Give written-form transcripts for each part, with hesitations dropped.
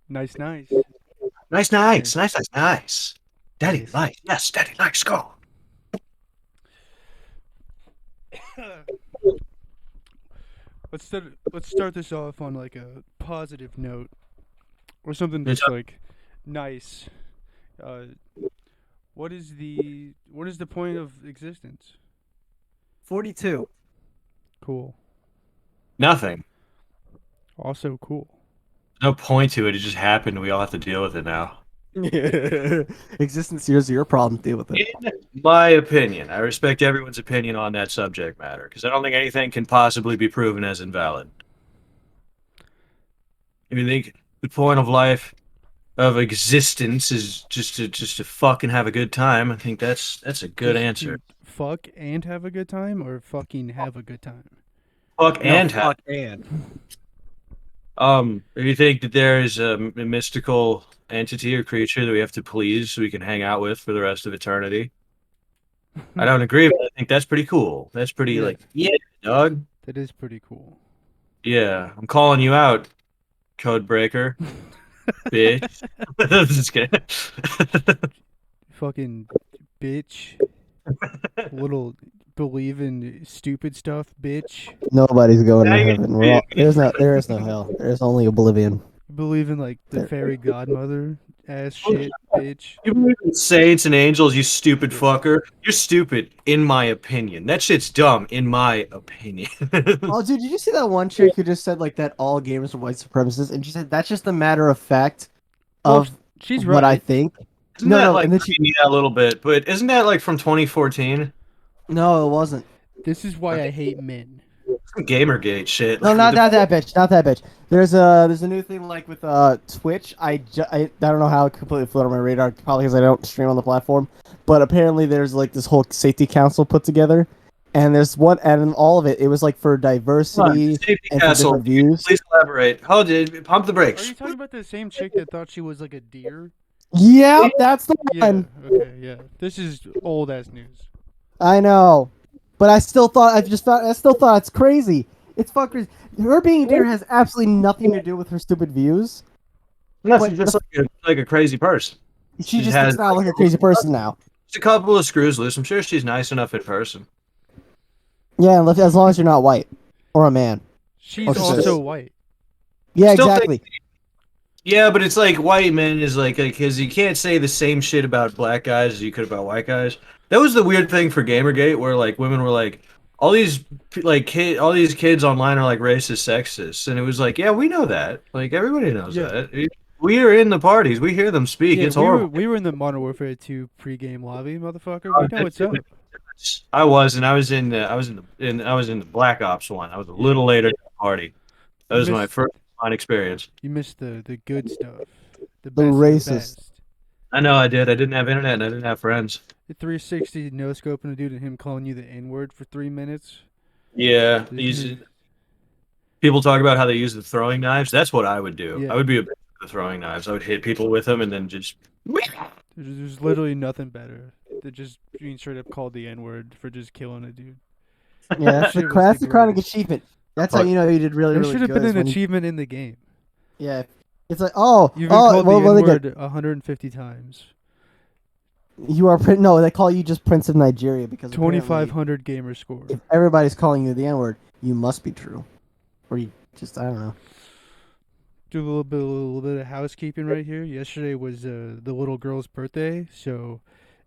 Nice, nice. Nice, Okay. nice, nice, nice, nice. Daddy, Nice. nice. Yes, daddy, nice. Go. Let's start this off on like a positive note or something It's just like nice. Uh, what is the point of existence? 42. Cool. nothing. Also cool. No point to it. It just happened. We all have to deal with it now. Existence, here's your problem. Deal with it. In my opinion, I respect everyone's opinion on that subject matter because I don't think anything can possibly be proven as invalid. If you think the point of life, of existence, is just to fucking have a good time, I think that's a good Just answer. to fuck and have a good time, or fucking have a good time. Fuck No, and have. fuck and. If you think that there is a mystical entity or creature that we have to please so we can hang out with for the rest of eternity, I don't agree, but I think that's pretty cool. That's pretty Yeah, like, yeah, dog. that is pretty cool. Yeah, I'm calling you out, code breaker, bitch. I'm just kidding. Fucking bitch. Little believe in stupid stuff, bitch. Nobody's going Now to you heaven. We're all, there is no hell. There's only oblivion. Believe in like the There. fairy godmother ass shit, bitch. you believe in saints and angels, you stupid fucker. You're stupid, in my opinion. That shit's dumb, in my opinion. Oh, dude, did you see that one chick who just said like that all gamers are white supremacists, and she said that's just a matter of fact Well, of she's what I right. think. Isn't No, that no, like and then I she mean, yeah, a little bit, but isn't that like from 2014? no, it wasn't. This is why I hate men. Some Gamergate shit. No, Like, what not the not that bitch, not that bitch. There's a new thing like with Twitch. I don't know how it completely flew under my radar, probably because I don't stream on the platform. But apparently there's like this whole safety council put together, and there's one, and in all of it, it was like for Hold on, diversity Safety and for Castle. different views. Please elaborate. Hold it. Pump the Are brakes. you talking about the same chick that thought she was like a deer? Yeah, that's the Yeah. one. Okay. Yeah. This is old ass news. I know, but I still thought it's crazy. It's fucking crazy. Her being a deer has absolutely nothing to do with her stupid views. Unless But you're just like a crazy person. she She just looks has now like a crazy person now. just a couple of screws loose. I'm sure she's nice enough in person. Yeah, as long as you're not white or a man. Or She's cis. also white. Yeah, Still think, exactly. yeah, but it's like white men is like because you can't say the same shit about black guys as you could about white guys. That was the weird thing for Gamergate, where like women were like, all these kids online are like racist, sexist, and it was like, yeah, we know that. Like everybody knows Yeah. that. We are in the parties. We hear them speak. Yeah. It's We were horrible. we were in the Modern Warfare 2 pregame lobby, motherfucker. We know what's up. I was, and I was in the Black Ops one. I was a Yeah. little later to the party. That You was my missed first online experience. you missed the good stuff. The The best of the racist. best. I know I did. I didn't have internet and I didn't have friends. The 360 no scoping a dude and him calling you the N word for 3 minutes. Yeah, Mhm. people talk about how they use the throwing knives. That's what I would do. I Yeah. would be a bitch with the throwing knives. I would hit people with them and then just. There's literally nothing better than just being straight up called the N word for just killing a dude. Yeah, That that's shit was that's the the chronic greatest. achievement. That's how you know you did really, There really should have good. been Is an when you, achievement in the game. yeah, it's like, oh, You've been oh, called the what N they get? word 150 times. You are no, they call you just Prince of Nigeria because apparently 2,500 gamer score. if everybody's calling you the N word, you must be true, or you just I don't know. Do a little bit of housekeeping right here. Yesterday was the little girl's birthday, so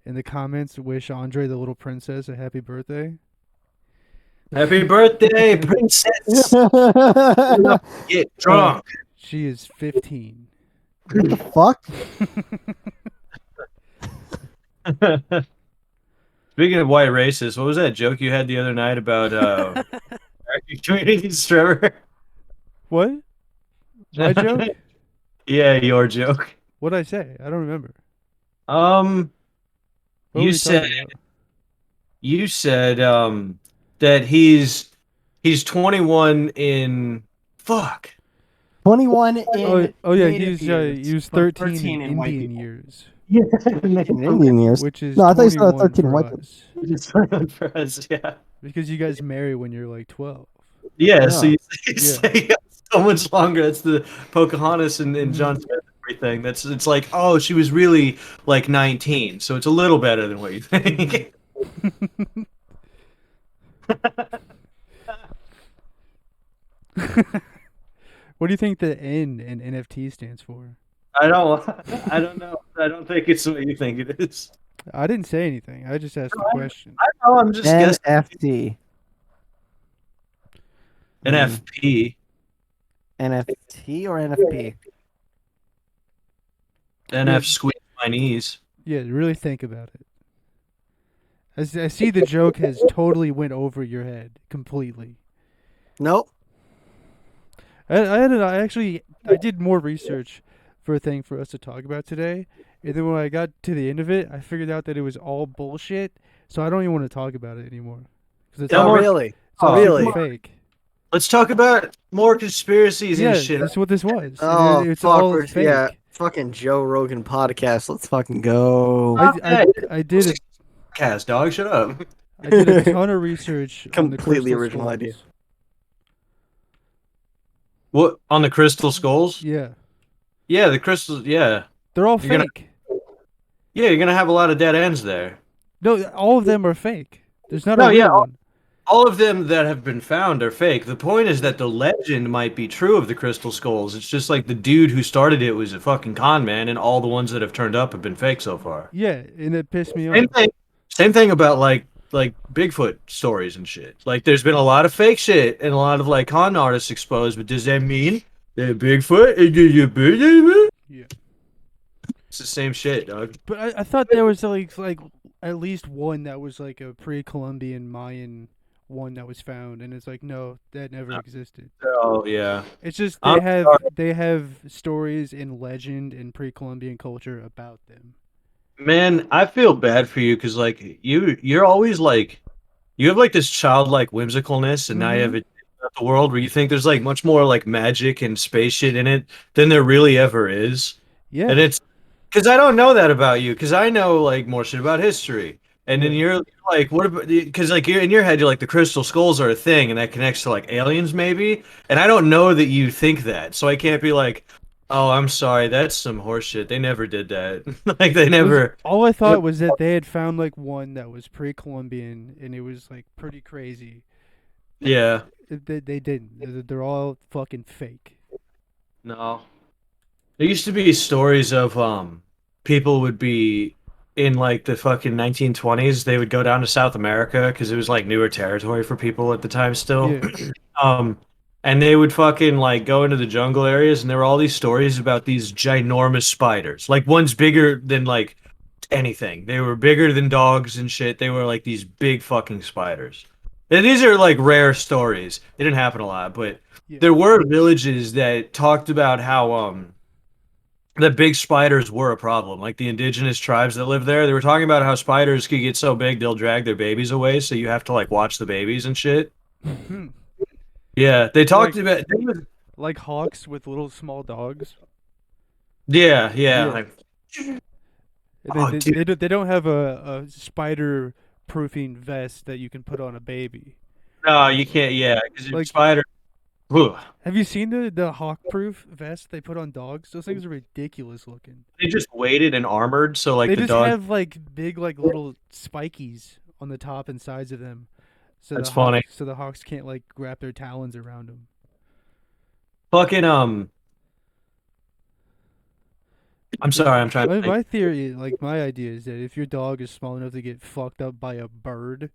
in the comments, wish Andre the little princess a happy birthday. Happy birthday, princess! Get Uh, drunk. she is 15. What the fuck? Speaking of white racists, what was that joke you had the other night about communities, Trevor? What? My joke? Yeah, your joke. What'd I say? I don't remember. Um, What were you we said talking about? you said that he's 21 in fuck. 21 Oh, in oh yeah, native he years, was but 13 in in white Indian people. years, Yeah, in Indian years. which is No, I thought you said 21 13 in for white people. us. For us, yeah. Because you guys marry when you're like 12. Yeah, so Yeah. you Yeah. say so much longer. That's the Pocahontas and Mhm. John Smith everything. It's like, oh, she was really like 19, so it's a little better than what you think. What do you think the N in NFT stands for? I don't I don't know. I don't think it's what you think it is. I didn't say anything. I just asked a question. I know, I'm just guessing. NFT. NFP. NFT or NFP? NF squeeze my knees. Yeah, really think about it. I see the joke has totally went over your head completely. Nope. I did more research for a thing for us to talk about today, and then when I got to the end of it, I figured out that it was all bullshit. So I don't even want to talk about it anymore because it's all really? it's all really? super fake. Let's talk about more conspiracies Yeah, and shit. that's what this was. Oh, It's fuck, all fake. yeah. Fucking Joe Rogan podcast. Let's fucking go. I did a Cast dog, shut up. I did a ton of research on the Completely crystal original skulls. idea. What on the crystal skulls? Yeah, Yeah, the crystals. Yeah, they're all You're gonna- fake. yeah. You're gonna have a lot of dead ends there. No, all of them are fake. There's not No, a real yeah, one. All of them that have been found are fake. The point is that the legend might be true of the crystal skulls. It's just like the dude who started it was a fucking con man, and all the ones that have turned up have been fake so far. Yeah, and it pissed me Same off. thing. Same thing about like Bigfoot stories and shit. Like there's been a lot of fake shit and a lot of like con artists exposed, but does that mean that Bigfoot is a Bigfoot? Yeah. It's the same shit, dog. But I thought there was like at least one that was like a pre-Columbian Mayan one that was found, and it's like no, that never existed. Oh yeah. It's just I'm they have stories in legend and pre-Columbian culture about them. Man, I feel bad for you because like you're always like you have like this childlike whimsicalness, and now you have it about the world where you think there's like much more like magic and space shit in it than there really ever is. Yeah. And it's because I don't know that about you because I know like more shit about history. And then you're like, what about? Because like you're in your head, you're like the crystal skulls are a thing, and that connects to like aliens maybe. And I don't know that you think that, so I can't be like, oh, I'm sorry, that's some horseshit. They never did that. Like they never. All I thought was that they had found like one that was pre-Columbian, and it was like pretty crazy. Yeah. They didn't. They're all fucking fake. No. There used to be stories of people would be in like the fucking 1920s. They would go down to South America because it was like newer territory for people at the time still. Yeah. And they would fucking like go into the jungle areas, and there were all these stories about these ginormous spiders. Like one's bigger than like anything. They were bigger than dogs and shit. They were like these big fucking spiders. And these are like rare stories. It didn't happen a lot, but Yeah. there were villages that talked about how that big spiders were a problem. Like the indigenous tribes that live there, they were talking about how spiders could get so big they'll drag their babies away, so you have to like watch the babies and shit. Yeah, they talked Like- about Like hawks with little small dogs. yeah. Yeah. Like, They, Oh, dude. they don't have a spider proofing vest that you can put on a baby. no, you can't. Yeah, because Like- spider. Whew. Have you seen the hawk proof vest they put on dogs? Those things are ridiculous looking. They just weighted and armored, so like They the just dog. have like big like little spikies on the top and sides of them. So That's the funny. Hawks, so the hawks can't like wrap their talons around them. Fucking I'm sorry, I'm trying to think. My theory, like my idea, is that if your dog is small enough to get fucked up by a bird,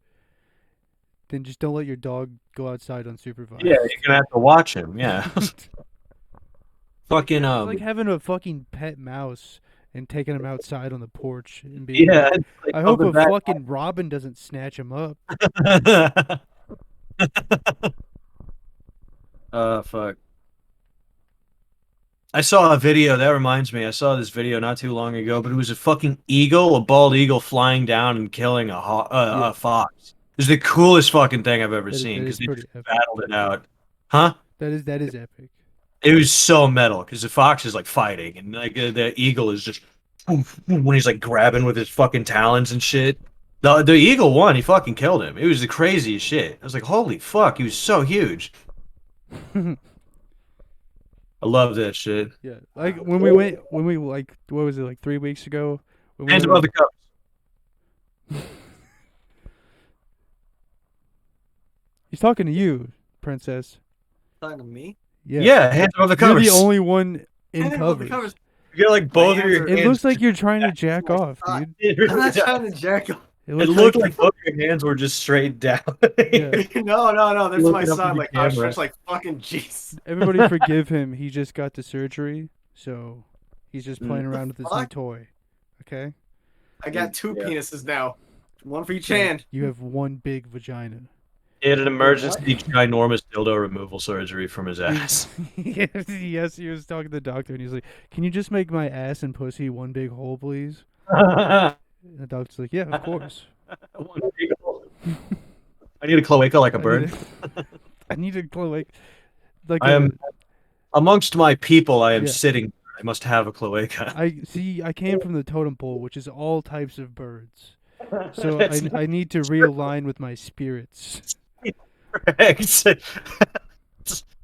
then just don't let your dog go outside unsupervised. Yeah, you're gonna have to watch him. Yeah. Fucking It's like having a fucking pet mouse and taking him outside on the porch and being yeah. like, it's like I hope a something bad- fucking robin doesn't snatch him up. Fuck. I saw a video, that reminds me, I saw this video not too long ago, but it was a fucking eagle, a bald eagle flying down and killing Yeah. a fox. It was the coolest fucking thing I've ever That is- seen that because is they pretty just epic. battled it out. Huh? That is epic. It was so metal because the fox is like fighting and like the eagle is just when he's like grabbing with his fucking talons and shit. The eagle won. He fucking killed him. It was the craziest shit. I was like, holy fuck, he was so huge. I love that shit. Yeah, like when we went, like what was it, like 3 weeks ago? When we Hands went above the cups. He's talking to you, princess. Talking to me. Yeah, Yeah, hands above the you're covers. the only one in Hands above the covers. You got like both of hands your are- hands. It looks like you're trying to jack my off, God. dude. It I'm really not does. trying to jack off. It It looks looked like like both your hands were just straight down. Yeah. No, that's my Looking up son. at the Like camera. outstretched, like fucking jeez. everybody forgive him. He just got the surgery, so he's just playing Mm. around with his new Fuck? toy. Okay, I got two Yeah. penises now, one for each So hand. you have one big vagina. He had an emergency ginormous dildo removal surgery from his ass. Yes, he was talking to the doctor, and he's like, "Can you just make my ass and pussy one big hole, please?" One And the doctor's like, "Yeah, of course." big hole. I need a cloaca like a I bird. need a- I need to like I am amongst my people. I am Yeah. sitting. I must have a cloaca. I see. I came from the totem pole, which is all types of birds. So That's I need to realign with my spirits. correct.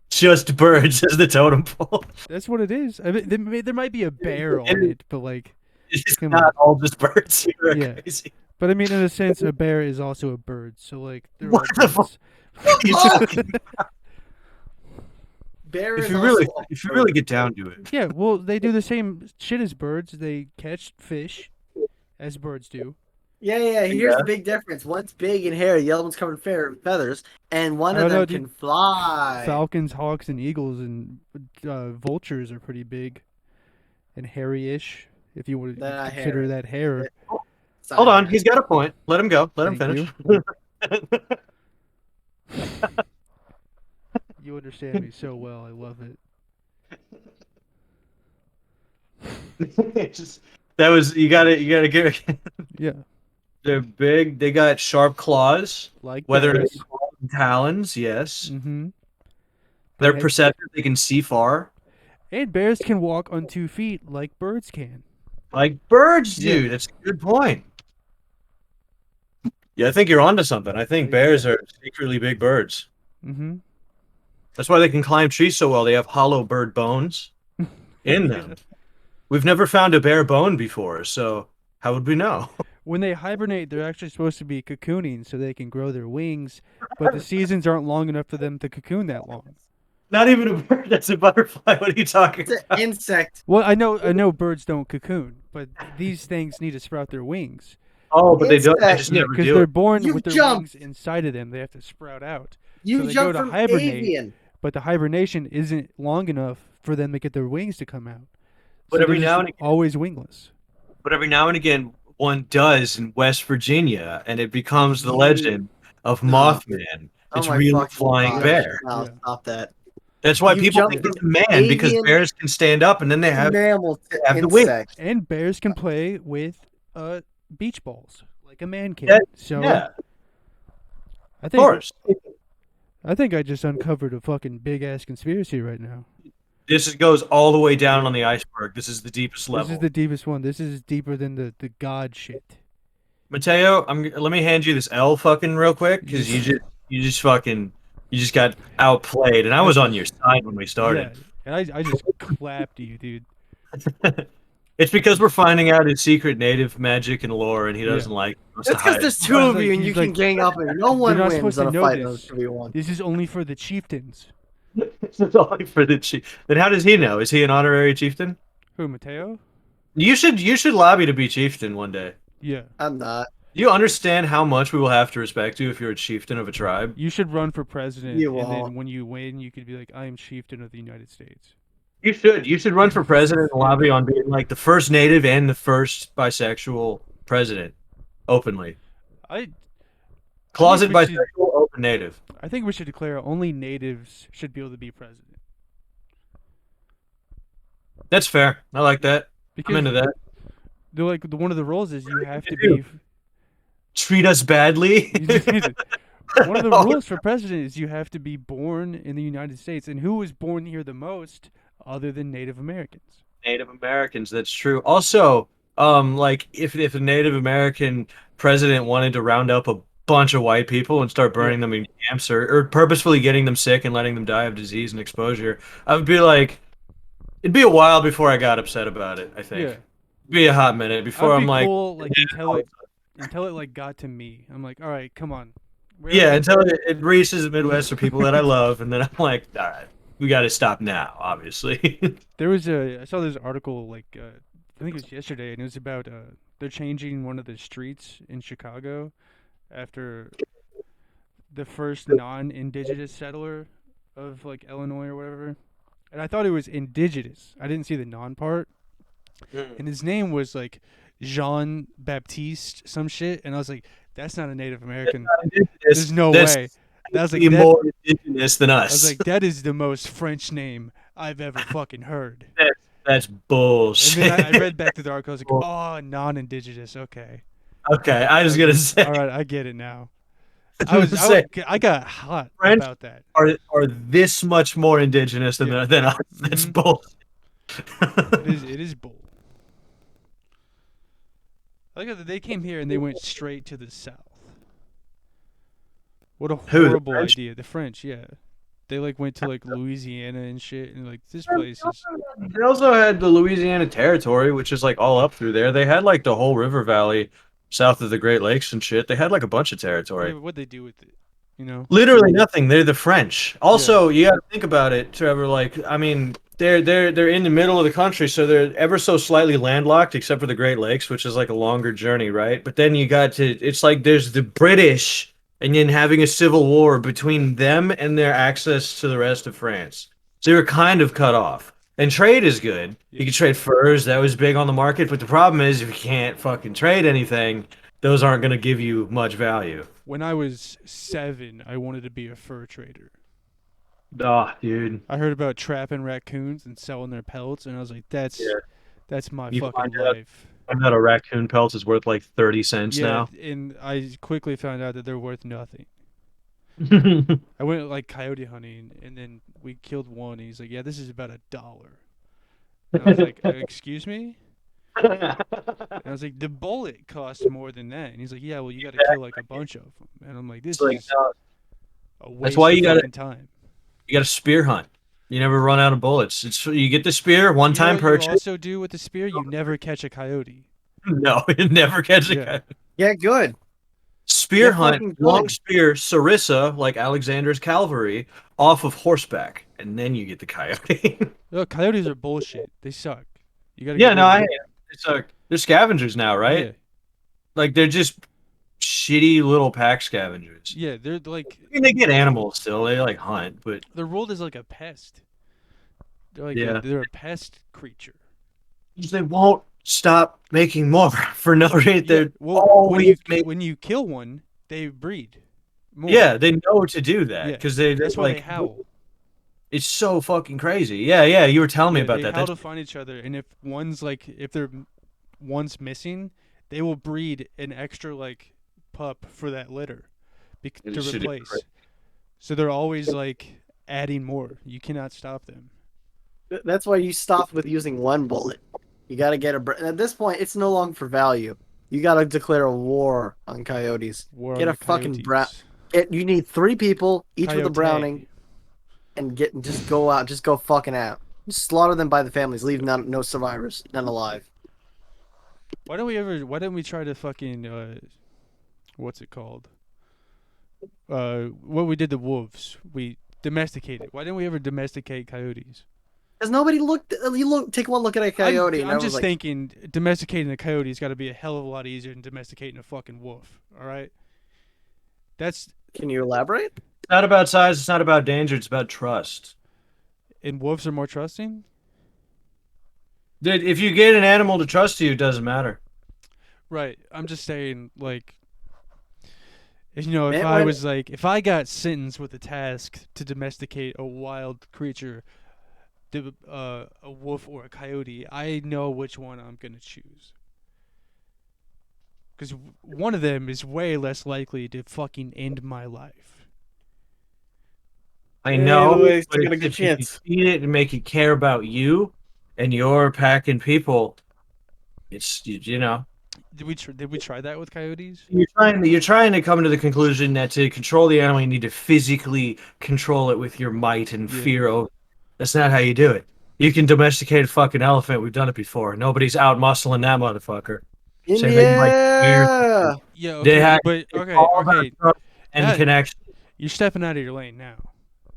Just birds as the totem pole. That's what it is. I mean, there might be a bear on it, but like, It's Come not all just birds. You're Yeah. crazy. but I mean, in a sense, a bear is also a bird. So like, they're What all the fuck? birds. Bear If is you also really, a if you bird. really get down to it, Yeah, well, they do the same shit as birds. They catch fish, as birds do. Yeah. Here's the big difference. One's big and hairy, the other one's covered in feathers, and one I of don't know, them can dude. fly. Falcons, hawks, and eagles and vultures are pretty big and hairy-ish. If you would They're not consider hairy. that hair. It's not hold on. hairy. He's got a point. Let him go. Let him Thank finish. You understand me so well. I love it. That was you. Got to. You got to get. Yeah, They're big. They got sharp claws. like Whether bears. it's claws and talons, yes. Mm-hmm. They're perceptive. They can see far. And bears can walk on 2 feet like birds can. Like birds Yeah. do. That's a good point. Yeah, I think you're onto something. I think bears are secretly big birds. Mm-hmm. That's why they can climb trees so well. They have hollow bird bones in them. We've never found a bear bone before, so how would we know? When they hibernate, they're actually supposed to be cocooning so they can grow their wings, but the seasons aren't long enough for them to cocoon that long. Not even a bird. That's a butterfly. What are you talking It's about? an insect. Well, I know birds don't cocoon, but these things need to sprout their wings. Oh, but they don't. They just Yeah, never because do they're it. born You with their jumped. wings inside of them. They have to sprout out. You So they jumped go to from hibernate. avian. But the hibernation isn't long enough for them to get their wings to come out. But So every they're now just and again- always wingless. But every now and again, one does in West Virginia, and it becomes the legend of Mothman. It's Oh my really fucking flying God. bear. No, Yeah. stop that. That's why You people jumped think it's a from man because avian bears can stand up and then they have Mammal to have the wings. insect. And bears can play with beach balls like a man can. That- So yeah, I of think course. I think I just uncovered a fucking big ass conspiracy right now. Goes all the way down on the iceberg. This is the deepest level. This is the deepest one. This is deeper than the god shit. Mateo, let me hand you this L fucking real quick because you just got outplayed, and I was on your side when we started. Yeah, and I just clapped you, dude. It's because we're finding out his secret native magic and lore, and he doesn't like us to That's because hide. there's two of Like, you and he's you can like- gang up and no one not wins supposed to in a know fight. this. There's 2v1. This is only for the chieftains. This is only for the chief. Then how does he know? Is he an honorary chieftain? Who, Mateo? You should lobby to be chieftain one day. Yeah. I'm not. Do you understand how much we will have to respect you if you're a chieftain of a tribe? You should run for president, You and then won't. when you win, you could be like, "I am chieftain of the United States." You should. You should run for president and lobby on being like the first native and the first bisexual president, openly. I Closet we should- bisexual, open native. I think we should declare only natives should be able to be president. That's fair. I like that. Because I'm into that. they're like one of the rules is you have to do. be. Treat us badly. One of the rules for president is you have to be born in the United States, and who was born here the most, other than Native Americans? Native Americans. That's true. Also, like if a Native American president wanted to round up a bunch of white people and start burning them in camps or purposefully getting them sick and letting them die of disease and exposure, I would be like, It'd be a while before I got upset about it. I think Yeah, be a hot minute before I'd I'm be like, cool like until it like got to me. I'm like, all right, come on. yeah, Really? until it reaches the Midwest or people that I love, and then I'm like, all right, we got to stop now. Obviously. I saw this article like I think it was yesterday, and it was about they're changing one of the streets in Chicago after the first non-indigenous settler of like Illinois or whatever. And I thought it was indigenous. I didn't see the non part. And his name was like Jean Baptiste some shit, and I was like, that's not a Native American. There's no That's way. That was like that. more indigenous than I was us. like, that is the most French name I've ever fucking heard. That's And then I bullshit. read back to the article. I was like, oh, non-indigenous. Okay. Okay, I was gonna say, All right, I get it now. I was gonna say I got hot French about that. are this much more indigenous than Yeah. than us. That's Mhm. bullshit. It is bull. I like that they came here and they went straight to the south. What a Who, the horrible French? idea. The French, yeah. They like went to like Louisiana and shit, and like this place is. They also had the Louisiana Territory, which is like all up through there. They had like the whole river valley south of the Great Lakes and shit. They had like a bunch of Yeah, territory. but what they do with it, you know? Literally nothing. They're the French. Yeah, Also, you got to think about it, Trevor. Like, I mean, they're in the middle of the country, so they're ever so slightly landlocked, except for the Great Lakes, which is like a longer journey, right? But then you got to. It's like there's the British, and then having a civil war between them and their access to the rest of France. So you're kind of cut off. And trade is good. yeah. You can trade furs. That was big on the market. But the problem is, if you can't fucking trade anything, those aren't going to give you much value. When I was 7, I wanted to be a fur trader. Ah, dude. I heard about trapping raccoons and selling their pelts, and I was like, that's my You fucking find out, life. find out a raccoon pelt is worth like 30 cents Yeah, now. and I quickly found out that they're worth nothing. It's I went like coyote hunting, and then we killed one. And he's like, "Yeah, this is about $1." And I was like, "Excuse me?" And I was like, "The bullet costs more than that." And he's like, "Yeah, well, you got to kill like a bunch of them." And I'm like, "This like, is no, a that's waste why of you gotta fucking time." spear hunt. You never run out of bullets. It's you get the spear, one You know time what you purchase. also do with the spear? You never catch a coyote. No, you never catch a Yeah. coyote. Yeah, good. Spear They're hunt, fucking long good. spear, Sarissa, like Alexander's cavalry, off of horseback, and then you get the coyote. Look, coyotes are bullshit. They suck. You got to Yeah, get no, rid of I them. it's they're scavengers now, right? Yeah, Like they're just shitty little pack scavengers. yeah. They're like I mean, they get animals still. They like hunt, but they're ruled as like a pest. They're like yeah, they're a pest creature. they won't stop making more for no reason. Yeah. They're Well, always making. when you kill one, they breed more. Yeah, they know to do that Yeah. because they're That's why like they howl. it's so fucking crazy. Yeah, yeah, you were telling me Yeah, about they that. howl That's to find each other, and if they're one's missing, they will breed an extra like pup for that litter to This shit is replace. crazy. So they're always like adding more. You cannot stop them. That's why you stop with using one bullet. You got to get at this point, it's no longer for value. You got to declare a war on coyotes. War Get on a the fucking coyotes. You need 3 people, each with a Coyote. Browning, and just go out, just go fucking out. Just slaughter them by the families. Leave no survivors, none alive. Why don't we try to fucking what's it called? What we did to wolves. We domesticated. Why didn't we ever domesticate coyotes? Because nobody looked. Take one look at a coyote. and I'm everyone's just like, thinking domesticating a coyote's got to be a hell of a lot easier than domesticating a fucking wolf. All right. That's Can you elaborate? It's not about size. It's not about danger. It's about trust. and wolves are more trusting. Dude, if you get an animal to trust you, it doesn't matter. Right. I'm just saying, like, if Man, I when- was like, if I got sentenced with a task to domesticate a wild creature, a wolf or a coyote, I know which one I'm gonna choose. Because one of them is way less likely to fucking end my life. I Hey, know, Luis, but you got a if good if you chance. feed it and make it care about you and your pack and people, it's you know Did we try that with coyotes? you're trying to come to the conclusion that to control the animal, you need to physically control it with your might and Yeah. fear. That's not how you do it. You can domesticate a fucking elephant. We've done it before. Nobody's out muscling that motherfucker. Same thing like bears. Yeah. Yeah, They okay, have but okay, all about okay. trust and Now connection. you're stepping out of your lane now,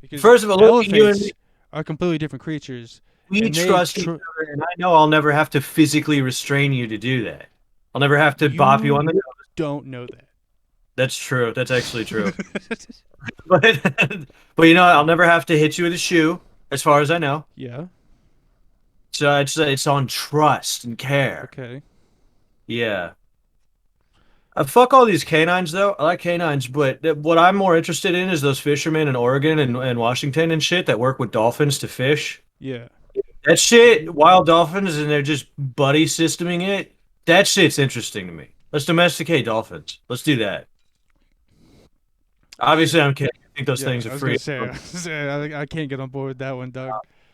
because First of all, look, you and me, elephants are completely different creatures, we and trust each other, and I know I'll never have to physically restrain you to do that. I'll never have to bop you on the you nose. don't know that. That's true. That's actually true. But but you know, I'll never have to hit you with a shoe, as far as I know. Yeah. So it's on trust and care. Okay. Yeah. Fuck all these canines though. I like canines, but what I'm more interested in is those fishermen in Oregon and Washington and shit that work with dolphins to fish. Yeah. That shit, wild dolphins, and they're just buddy systeming it. That shit's interesting to me. Let's domesticate dolphins. Let's do that. Obviously, I'm kidding. I think those Yeah, things are I was free. gonna say, I can't get on board with that one, Doug.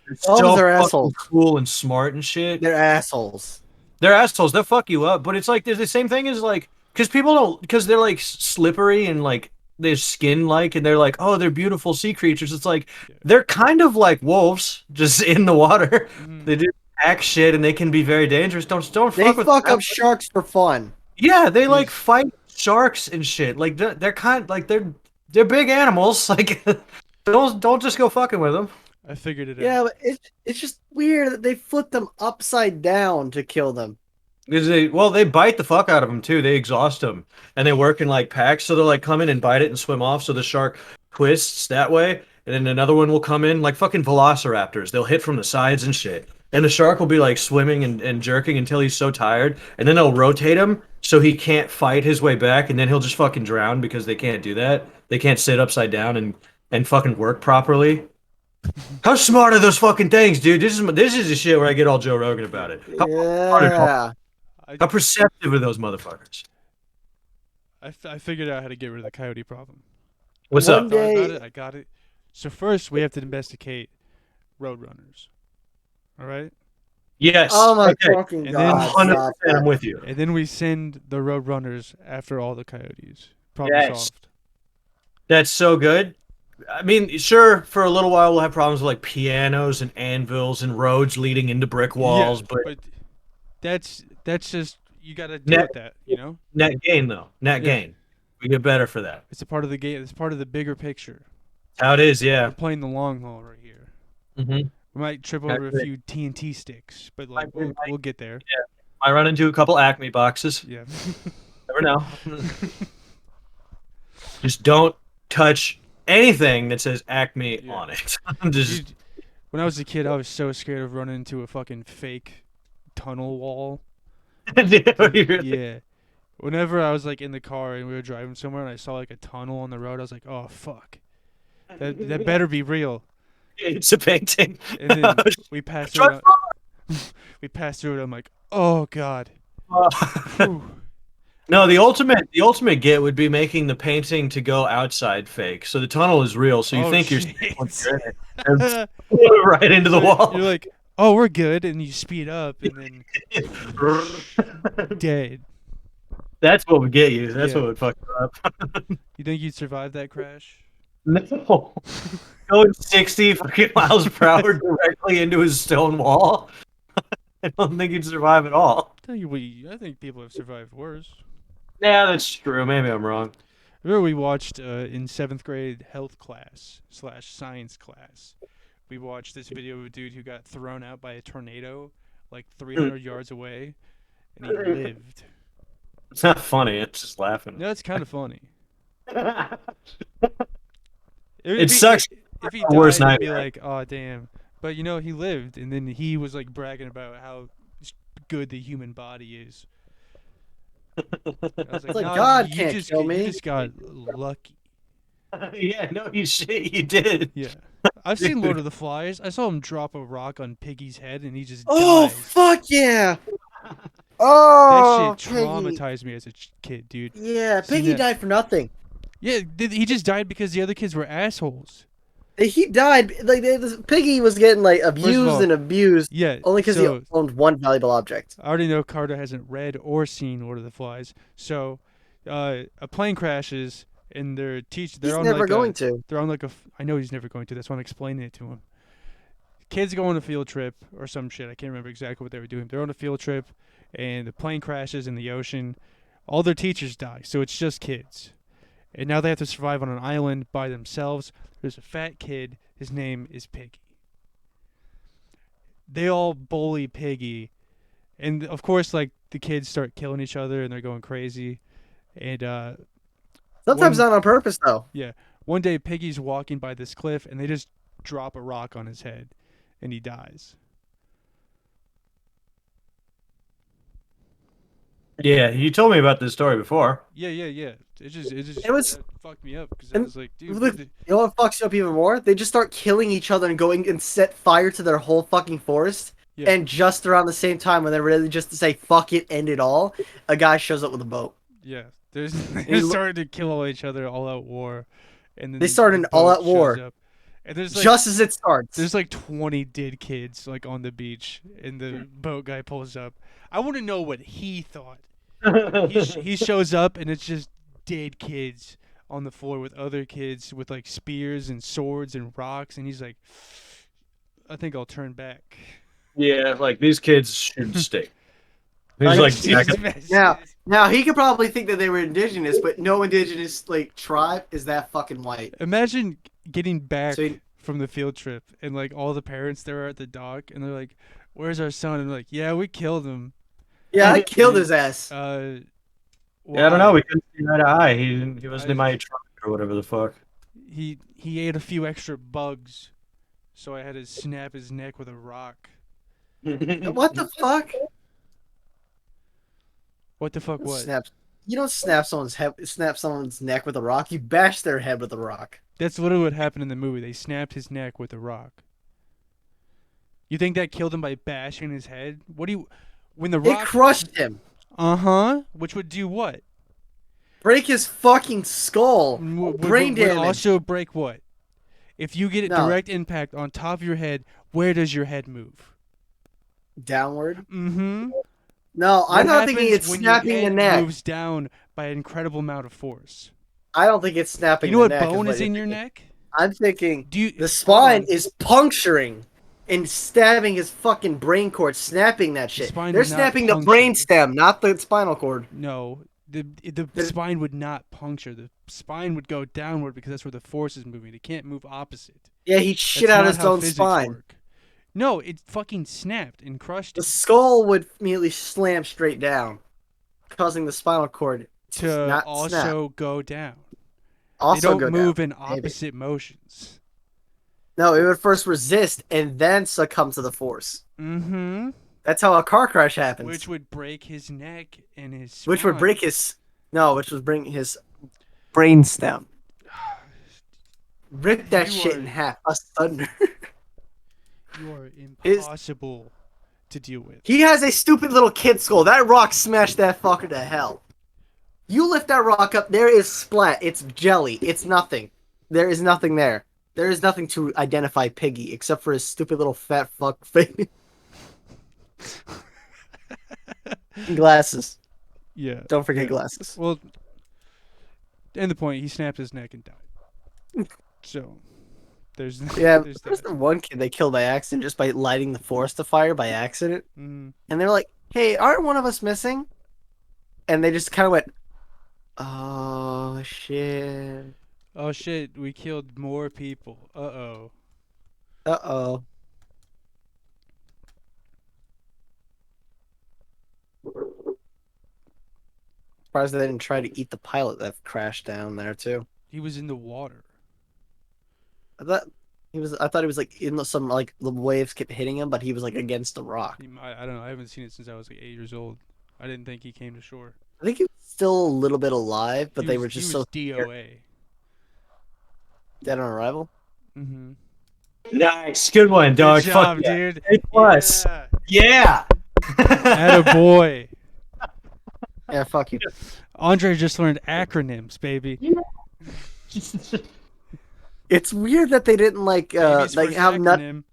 They're Dolphins so are fucking assholes. cool and smart and shit. They're assholes. They're assholes. They'll fuck you up. But it's like there's the same thing as like because they're like slippery and like their skin like and they're like, oh, they're beautiful sea creatures. It's like they're kind of like wolves just in the water. Mhm. They do act shit and they can be very dangerous. Don't They fuck with fuck them. up sharks for fun. Yeah, they like Yes. fight sharks and shit. Like they're kind like they're big animals. Like don't just go fucking with them. I figured it Yeah, out. but it's just weird that they flip them upside down to kill them. Because they bite the fuck out of them too. They exhaust them, and they work in like packs. So they'll like come in and bite it and swim off. So the shark twists that way, and then another one will come in like fucking velociraptors. They'll hit from the sides and shit. And the shark will be like swimming and jerking until he's so tired, and then they'll rotate him so he can't fight his way back, and then he'll just fucking drown because they can't do that. They can't sit upside down and fucking work properly. How smart are those fucking things, dude? This is the shit where I get all Joe Rogan about it. Yeah. How perceptive are those motherfuckers? I figured out how to get rid of the coyote problem. What's One up? day- I got it. So first we have to domesticate roadrunners. All right, Yes. Oh my Okay. fucking And god. then- 100%, stop I'm that. with you. and then we send the roadrunners after all the coyotes. Problem Yes. solved. That's so good. I mean, sure, for a little while we'll have problems with like pianos and anvils and roads leading into brick walls, Yeah, but that's just you got to deal Net- with that. You know, net gain though. Net Yeah. gain. We get better for that. it's a part of the game. It's part of the bigger picture. How it is, We're yeah. playing the long haul right here. Mm-hmm. We might trip over a few TNT sticks, but like we'll get there. I run into a couple Acme boxes. Yeah. Never know. Just don't touch anything that says Acme Yeah. on it. Just Dude, when I was a kid, I was so scared of running into a fucking fake tunnel wall. Yeah. Whenever I was like in the car and we were driving somewhere and I saw like a tunnel on the road, I was like, "Oh fuck, that better be real." It's a painting. And then we passed through it. We passed through it. I'm like, "Oh god." Whew. No, the ultimate get would be making the painting to go outside fake. So the tunnel is real, so you Oh, think you're shit. and right into the wall. You're like, "Oh, we're good," and you speed up, and then dead. That's what would get you. That's Yeah. what would fuck you up. You think you'd survive that crash? No. Going 60 fucking miles per hour directly into a stone wall. I don't think you'd survive at all. I think people have survived worse. Yeah, that's true. Maybe I'm wrong. Remember we watched in 7th grade health class / science class. We watched this video of a dude who got thrown out by a tornado like 300 yards away, and he lived. It's not funny. It's just laughing. No, it's kind of funny. It sucks. If he The worst died, I'd be nightmare. like, "Oh damn!" But you know, he lived, and then he was like bragging about how good the human body is. I was It's like, "Nah, God you can't just, kill You me." just got lucky. Yeah, no, you shit. You did. Yeah. I've seen Lord of the Flies. I saw him drop a rock on Piggy's head, and he just Oh died. fuck yeah! That Oh, shit Piggy. traumatized me as a kid, dude. Yeah, Seen Piggy that. died for nothing. Yeah, he just died because the other kids were assholes. He died like Piggy was getting like abused all, and abused Yeah. only because so he owned one valuable object. I already know Carter hasn't read or seen Lord of the Flies. So, a plane crashes, and they're He's on never like going to. They're on like I know he's never going to. That's why I'm explaining it to him. kids go on a field trip or some shit. I can't remember exactly what they were doing. They're on a field trip, and the plane crashes in the ocean. All their teachers die, so it's just kids. And now they have to survive on an island by themselves. There's a fat kid. His name is Piggy. They all bully Piggy. And, of course, like, the kids start killing each other, and they're going crazy. And, Sometimes not on purpose, though. yeah. One day, Piggy's walking by this cliff, and they just drop a rock on his head, and he dies. Yeah, you told me about this story before. Yeah. It was- fucked me up because I and was like, dude, Look, you know what fucks you up even more? They just start killing each other and going and set fire to their whole fucking forest. Yeah. And just around the same time, when they're ready just to say "fuck it," end it all, a guy shows up with a boat. yeah, they started to kill each other, all out war, and then They started the an all-out boat war. shows up. And there's like Just as it starts. there's like 20 dead kids like on the beach, and the boat guy pulls up. I want to know what he thought. He shows up, and it's just dead kids on the floor with other kids with like spears and swords and rocks, and he's like, I think I'll turn back. Yeah, like these kids should stay. He's Like, like, Jesus. Now he could probably think that they were indigenous, but no indigenous like tribe is that fucking white. Imagine getting back So he- from the field trip, and like all the parents there are at the dock, and they're like, "Where's our son?" And they're like, "Yeah, we killed him." Yeah, I killed his ass. yeah, I don't know. We couldn't see eye to eye. He wasn't in I- my truck or whatever the fuck. He ate a few extra bugs, so I had to snap his neck with a rock. What the fuck? What the fuck? What? You don't snap someone's neck with a rock. You bash their head with a rock. That's literally what happened in the movie. They snapped his neck with a rock. You think that killed him by bashing his head? What do you? When the It rock? crushed him. Which would do what? Break his fucking skull. Brain Would damage. also break what? If you get a No. direct impact on top of your head, where does your head move? Downward. Mm-hmm. No, I'm not thinking happens it's when your snapping the head neck. moves down by an incredible amount of force? I don't think it's snapping You know the what neck. bone what is in your thinking. neck? I'm thinking Do you? the spine is puncturing and stabbing his fucking brain cord, snapping that shit. spine They're would not snapping the puncture. brain stem, not the spinal cord. No, the There- spine would not puncture. The spine would go downward because that's where the force is moving. It can't move opposite. Yeah, he shit That's out not his how own physics spine. work. No, it fucking snapped and crushed The it skull would immediately slam straight down, causing the spinal cord to not also snap. go down. Also they don't go move down. in opposite motions. No, it would first resist and then succumb to the force. Mm-hmm. That's how a car crash happens. Which would break his neck and his spine. Which would break his which would bring his brain stem. Rip that You shit are- in half. Us thunder. You are His- impossible to deal with. He has a stupid little kid skull. That rock smashed that fucker to hell. You lift that rock up, there is splat. It's jelly. It's nothing. There is nothing there. There is nothing to identify Piggy except for his stupid little fat fuck face. Glasses. Yeah. Don't forget Yeah. glasses. Well, end the point. He snapped his neck and died. So, there's Yeah, there's there's that. the one kid they killed by accident just by lighting the forest afire by accident. Mm. And they're like, hey, aren't one of us missing? And they just kind of went, oh, shit. Oh shit! We killed more people. Uh-oh. Uh-oh. Surprised they didn't try to eat the pilot that crashed down there, too. He was in the water. I thought he was like in some like the waves kept hitting him, but he was like against the rock. I don't know. I haven't seen it since I was like 8 years old. I didn't think he came to shore. I think he was still a little bit alive, but He they was- were just he so was DOA. dead on arrival. Mm-hmm. Nice, good one, dog. Good Fuck job, yeah. dude. A plus. Yeah. Yeah. Atta boy. Yeah, fuck you. Andre just learned acronyms, baby. It's weird that they didn't like Baby's like first have nut. acronym.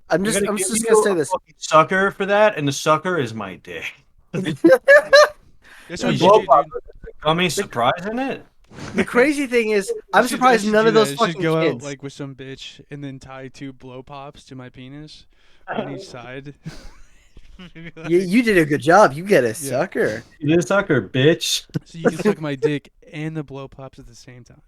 I'm You just gotta I'm give just you gonna say a this. fucking sucker for that, and the sucker is my dick. That's what you The should blow do, pop dude. with the gummy surprise in it. The crazy thing is, I I'm should- surprised I should none do of those that. I should fucking go kids. out like with some bitch and then tie 2 blow pops to my penis on each side. You did a good job. You get a Yeah. sucker. You a sucker, bitch. So you can suck my dick and the blow pops at the same time.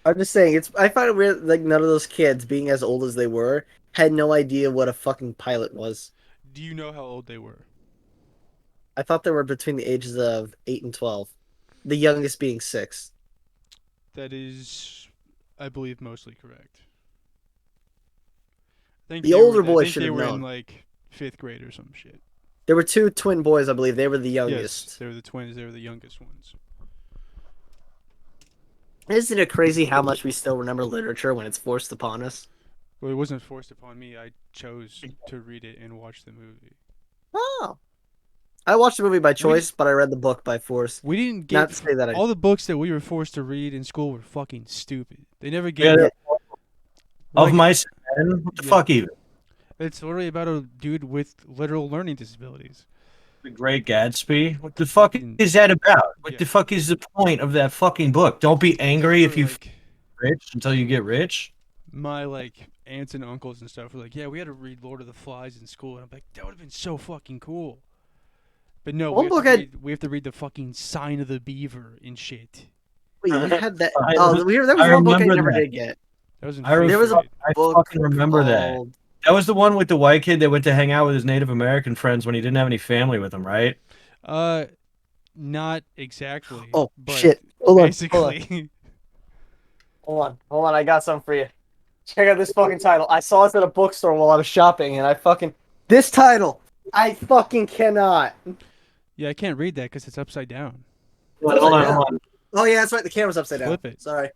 I'm just saying, I find it weird, like, none of those kids, being as old as they were, had no idea what a fucking pilot was. Do you know how old they were? I thought they were between the ages of 8 and 12. The youngest being 6. That is, I believe, mostly correct. I think The they older were, I boys think should they have were in known. like 5th grade or some shit. There were 2 twin boys, I believe. They were the Yes, youngest. they were the twins. They were the youngest ones. Isn't it crazy how much we still remember literature when it's forced upon us? Well, it wasn't forced upon me. I chose to read it and watch the movie. Oh. I watched the movie by choice, but I read the book by force. We didn't Not get to say that I... all the books that we were forced to read in school were fucking stupid. They never Yeah, gave. of like, mice and men? What the Yeah. fuck even? It's literally about a dude with literal learning disabilities. The Great Gatsby? What the fuck Fucking- is that about? What Yeah. the fuck is the point of that fucking book? Don't be angry if you Like, rich until you get rich. my like aunts and uncles and stuff were like, yeah, we had to read Lord of the Flies in school, and I'm like, that would have been so fucking cool. But no, One we book have, I- to read, we have to read the fucking Sign of the Beaver and shit. Wait, you had that... I- Oh, that was I one book I remember never that. did get. That was in I fifth There was a grade. I book fucking remember that. called- That was the one with the white kid that went to hang out with his Native American friends when he didn't have any family with him, right? Not exactly. Oh, but shit. Hold on, hold on. Basically, Hold on, I got something for you. Check out this fucking title. I saw this at a bookstore while I was shopping, and this title, I fucking cannot. yeah, I can't read that because it's upside down. Hold on. Oh yeah, that's right. The camera's upside down. Flip it. Sorry.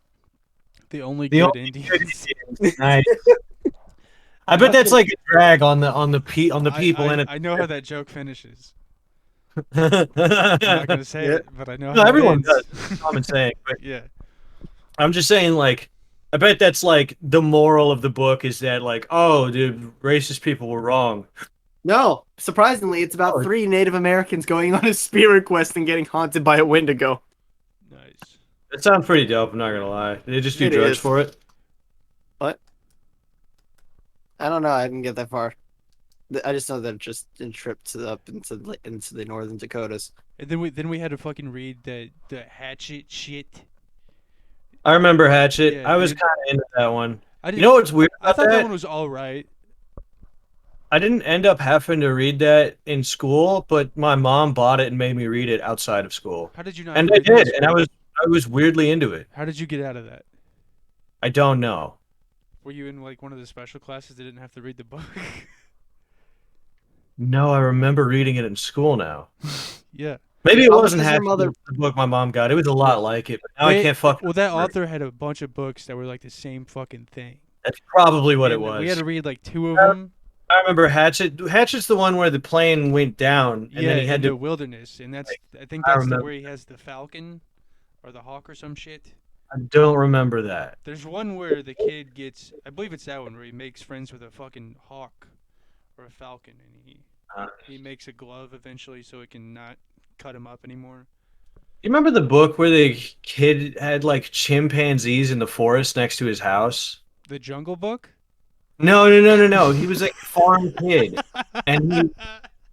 The only The good only Indians. Nice. I bet that's like a drag on the people in it. I know how that joke finishes. I'm I'm not gonna say Yeah. it, but I know No, how everyone it ends. does. I'm saying, but Yeah. I'm just saying, like, I bet that's like the moral of the book is that, like, oh, dude, racist people were wrong. No, surprisingly, it's about 3 Native Americans going on a spirit quest and getting haunted by a Wendigo. Nice. That sounds pretty dope. I'm not gonna lie. Did they just do It drugs is. for it? I don't know. I didn't get that far. I just know that it just tripped up into the northern Dakotas. And then we had to fucking read the Hatchet shit. I remember Hatchet. Yeah, I was dude. kind of into that one. I You didn't. know what's weird I about thought that that? one was all right. I didn't end up having to read that in school, but my mom bought it and made me read it outside of school, How did you not? and I read that did, in and school? I was weirdly into it. How did you get out of that? I don't know. Were you in like one of the special classes that didn't have to read the book? No, I remember reading it in school now. Yeah. Maybe it How much wasn't does your Hatchet, mother- the book my mom got. It was a lot like it, but now I They- can't fucking Well, that remember. author had a bunch of books that were like the same fucking thing. That's probably what it And was. We had to read like 2 of them. I remember Hatchet. Hatchet's the one where the plane went down, and Yeah, then he had in the to. wilderness, and that's I think I that's remember. where he has the falcon or the hawk or some shit. I don't remember that. There's one where the kid gets, I believe it's that one where he makes friends with a fucking hawk or a falcon, and he makes a glove eventually so it can not cut him up anymore. You remember the book where the kid had like chimpanzees in the forest next to his house? The Jungle Book. No. He was like a farm kid, and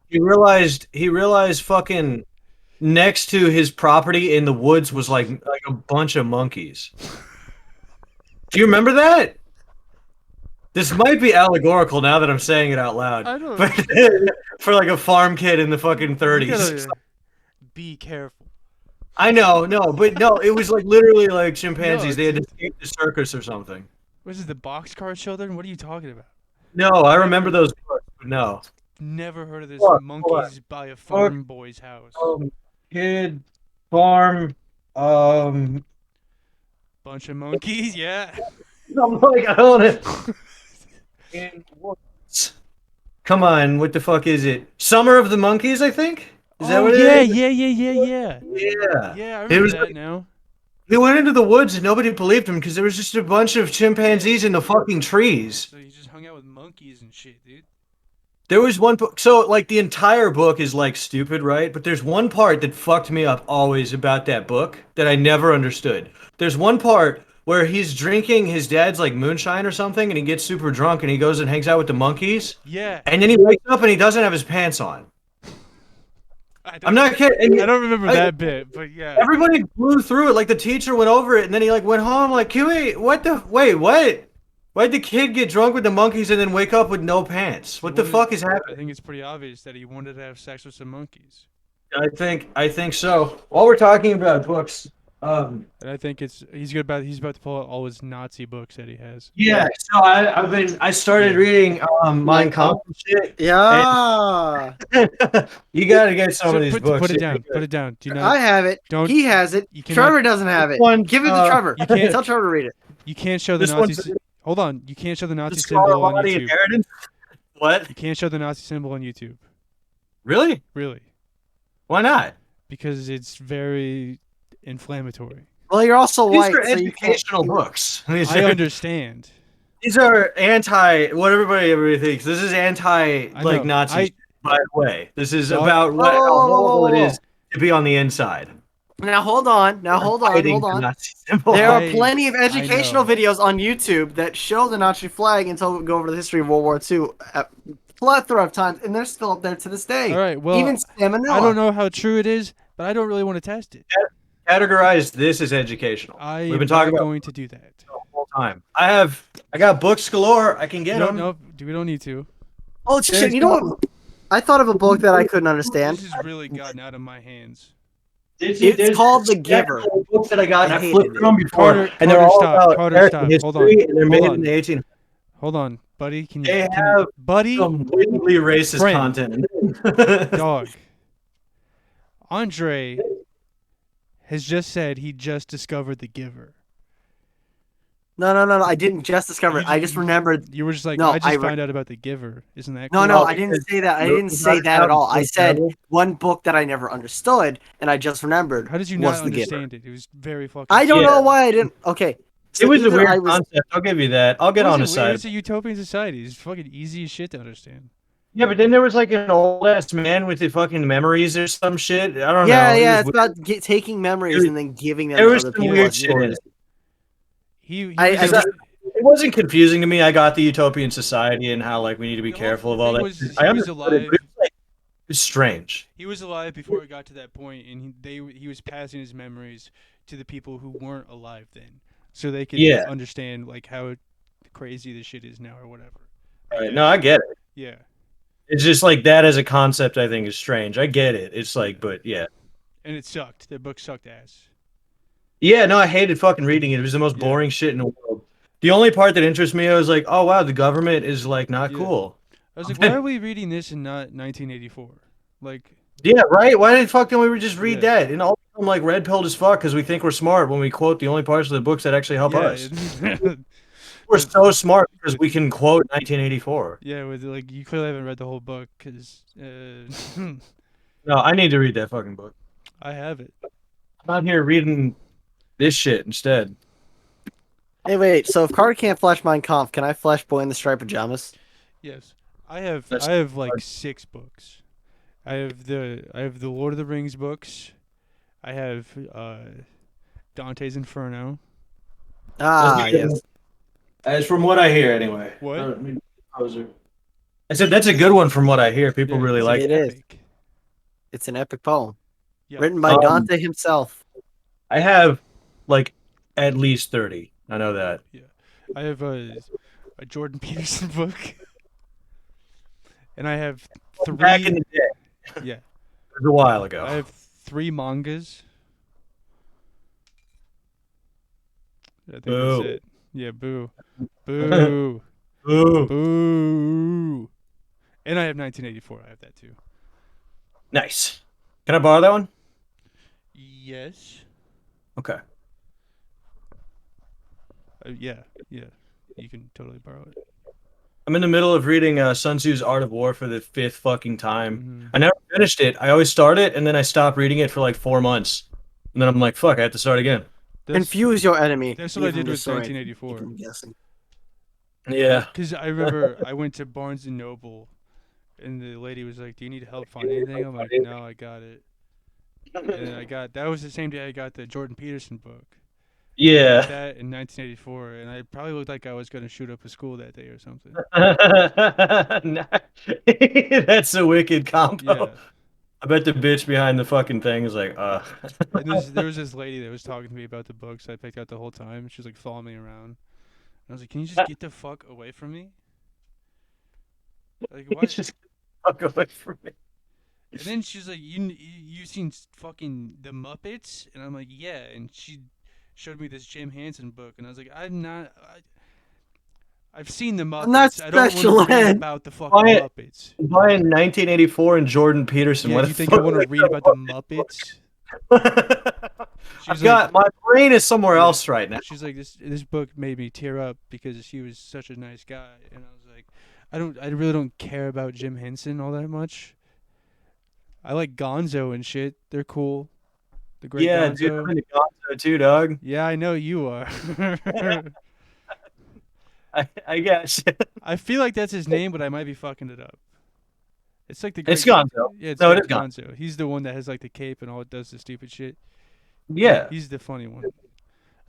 he realized fucking next to his property in the woods was like a bunch of monkeys. Do you remember that? This might be allegorical now that I'm saying it out loud. I don't. But for like a farm kid in the fucking You 30s. gotta be careful. I know, but no, it was like literally like chimpanzees. They had it's- escaped the circus or something. What is it, the Boxcar Children? What are you talking about? No, I remember those books, but no. Never heard of this. Hold on. Monkeys by a farm boy's house. Kid, farm, Bunch of monkeys, yeah. I'm like, I don't know. In woods. Come on, what the fuck is it? Summer of the Monkeys, I think? Is that what it yeah, is? yeah. Yeah. Yeah, I It remember was that like- now. He went into the woods and nobody believed him because there was just a bunch of chimpanzees in the fucking trees. So you just hung out with monkeys and shit, dude. There was one book, so like the entire book is like stupid, right? But there's one part that fucked me up always about that book that I never understood. There's one part where he's drinking his dad's like moonshine or something, and he gets super drunk, and he goes and hangs out with the monkeys, Yeah. and then he wakes up and he doesn't have his pants on. I'm not kidding. I don't remember that bit, but yeah. Everybody blew through it. Like the teacher went over it, and then he like went home. Like, can we? What the? Wait, what? Why'd the kid get drunk with the monkeys and then wake up with no pants? What the fuck is I happening? think it's pretty obvious that he wanted to have sex with some monkeys. I think so. While we're talking about books, And I think he's about to pull out all his Nazi books that he has. yeah. So I started reading Mein Kampf and shit. Yeah. You gotta get some of these books. Put it down. Put it down. Do not. I have it. Don't. He has it. You cannot- Trevor doesn't have it. one, Give it to Trevor. you can't- Tell Trevor to read it. You can't show the This Nazi. one's- Hold on. You can't show the Nazi The symbol on Scarlet YouTube. Inheritance? What? You can't show the Nazi symbol on YouTube. Really? Really, Why not? because it's very inflammatory. Well, you're also These white, are so you can't. educational books. These I are, understand. these are anti what everybody thinks. This is anti I like know. Nazis. By the way, this is Dog- about what how Whoa. horrible it is to be on the inside. Now hold on. Hold Hiding the on. Nazi symbol. There are I- plenty of educational know. videos on YouTube that show the Nazi flag until we go over the history of World War II a plethora of times, and they're still up there to this day. All right. Well, Even Salmonella. I don't know how true it is, but I don't really want to test it. Categorize this as educational. I We've am been talking not about going to do that. it the whole time. I got books galore. I can get them. No, we don't need to. Oh shit! You know what? I thought of a book that I couldn't understand. This has really gotten out of my hands. It's called The Giver. Books that I got. I I hated flipped it. through them before, Carter, and they're Carter, all stop. about Carter, American stop. history, Hold on. and they're Hold made on. in the 18. Hold on, buddy. Can you? They can have you, buddy, some blatantly racist Friend. content. dog. Andre has just said he just discovered The Giver. No. I didn't just discover it. I just remembered. You were just like, No, I just I found out about The Giver. Isn't that No, cool? no, I didn't say that. I didn't say that at all. I said one book that I never understood, and I just remembered. How did you was not The Giver. understand it? It was very fucking. I don't Yeah. know why I didn't. Okay. It was a either weird I was- concept. I'll give you that. I'll get on his side. It's a utopian society. It's fucking easy as shit to understand. Yeah, but then there was like an old ass man with the fucking memories or some shit. I don't know. Yeah, It yeah. was It's weird. about taking memories and then giving them There to was other some people. weird as shit in stories. it. He I was, just- It wasn't confusing to me. I got the utopian society and how like we need to be The careful of thing all that. was, I he was understood it, alive. but it was, like, it was strange. he was alive before it got to that point, and he was passing his memories to the people who weren't alive then, so they could Yeah. understand like how crazy this shit is now or whatever. Right. No, I get it. Yeah. It's just like that as a concept. I think is strange. I get it. It's like, but yeah, And it sucked. The book sucked ass. yeah. No, I hated fucking reading it. It was the most Yeah. boring shit in the world. The only part that interests me, I was like, oh wow, the government is like not Yeah. cool. I was like, why are we reading this and not 1984? Like, Yeah, right. Why the fuck don't we just read Yeah. that? And all I'm like red pilled as fuck because we think we're smart when we quote the only parts of the books that actually help us. We're so smart because we can quote 1984. yeah, with like you clearly haven't read the whole book because No, I need to read that fucking book. I have it. I'm out here reading this shit instead. Hey, wait. So if Carter can't flash Mein Kampf, can I flash Boy in the Striped Pajamas? Yes, I have. That's I have like 6 books. I have the Lord of the Rings books. I have Dante's Inferno. Ah, yes. As from what I hear, anyway. What? I said that's a good one from what I hear. People Yeah, really it's like it it. is. It's an epic poem Yeah. written by Dante himself. I have like at least 30. I know that. I have a Jordan Peterson book, and I have 3. Back in the day. Yeah. It was a while ago. I have 3 mangas. I think Boo. that's it. Yeah, boo, boo, Ooh. boo. And I have 1984. I have that too. Nice. Can I borrow that one? Yes. Okay. Yeah. You can totally borrow it. I'm in the middle of reading Sun Tzu's Art of War for the 5th fucking time. Mhm. I never finished it. I always start it and then I stop reading it for like 4 months. And then I'm like, fuck, I have to start again. Confuse your enemy. That's what I Give him did the with sword. 1984. Keep him guessing. Yeah. Because I remember I went to Barnes and Noble And the lady was like, "Do you need help finding anything?" I'm like, "No, I got it." And then that was the same day I got the Jordan Peterson book. I got Yeah. that in 1984, and I probably looked like I was gonna shoot up a school that day or something. That's a wicked combo. Yeah. I bet the bitch behind the fucking thing is like, And there was this lady that was talking to me about the books I picked out the whole time. She was like following me around. And I was like, "Can you just get the fuck away from me?" Like what? just fuck away from me. And then she's like, "You seen fucking the Muppets?" And I'm like, "Yeah." And she showed me this Jim Henson book, and I was like, "I'm not. I've seen the I'm not Muppets. I don't want special to read ed. about the fucking Why- Muppets." Buying 1984 and Jordan Peterson. Yeah, What you the think I fuck? want to read about the Muppets? I've got my brain is somewhere Yeah. else right now. She's like, this book made me tear up because he was such a nice guy, and I was like, I really don't care about Jim Henson all that much. I like Gonzo and shit. They're cool. The Great Yeah, Gonzo. dude, I'm into Gonzo too, dog. Yeah, I know you are. I guess. I feel like that's his name, but I might be fucking it up. It's like the It's Great Gonzo. Yeah, it's No, it like is Gonzo. He's the one that has like the cape and all it does the stupid shit. Yeah. He's the funny one.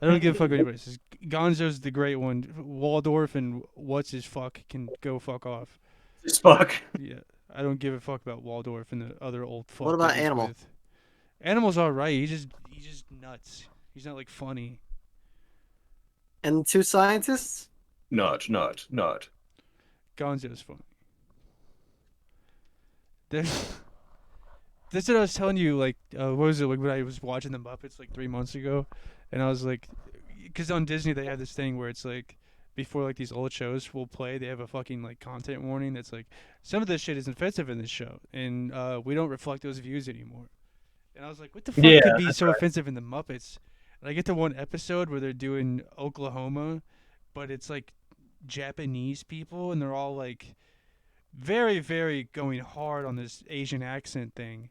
I don't give a fuck what anybody says. Gonzo's the great one. Waldorf and what's his fuck can go fuck off. As fuck. Yeah, I don't give a fuck about Waldorf and the other old fuck. What about that he's Animal? with. Animal's all right. He's just nuts. He's not like funny. And two scientists? Not. Gonzo's funny. That's what I was telling you. Like, what was it like when I was watching the Muppets like 3 months ago, and I was like, because on Disney they have this thing where it's like before like these old shows will play, they have a fucking like content warning that's like some of this shit is offensive in this show, and we don't reflect those views anymore. And I was like, what the fuck Yeah, could be so offensive in the Muppets? And I get to one episode where they're doing Oklahoma, but it's like Japanese people, and they're all like very, very going hard on this Asian accent thing.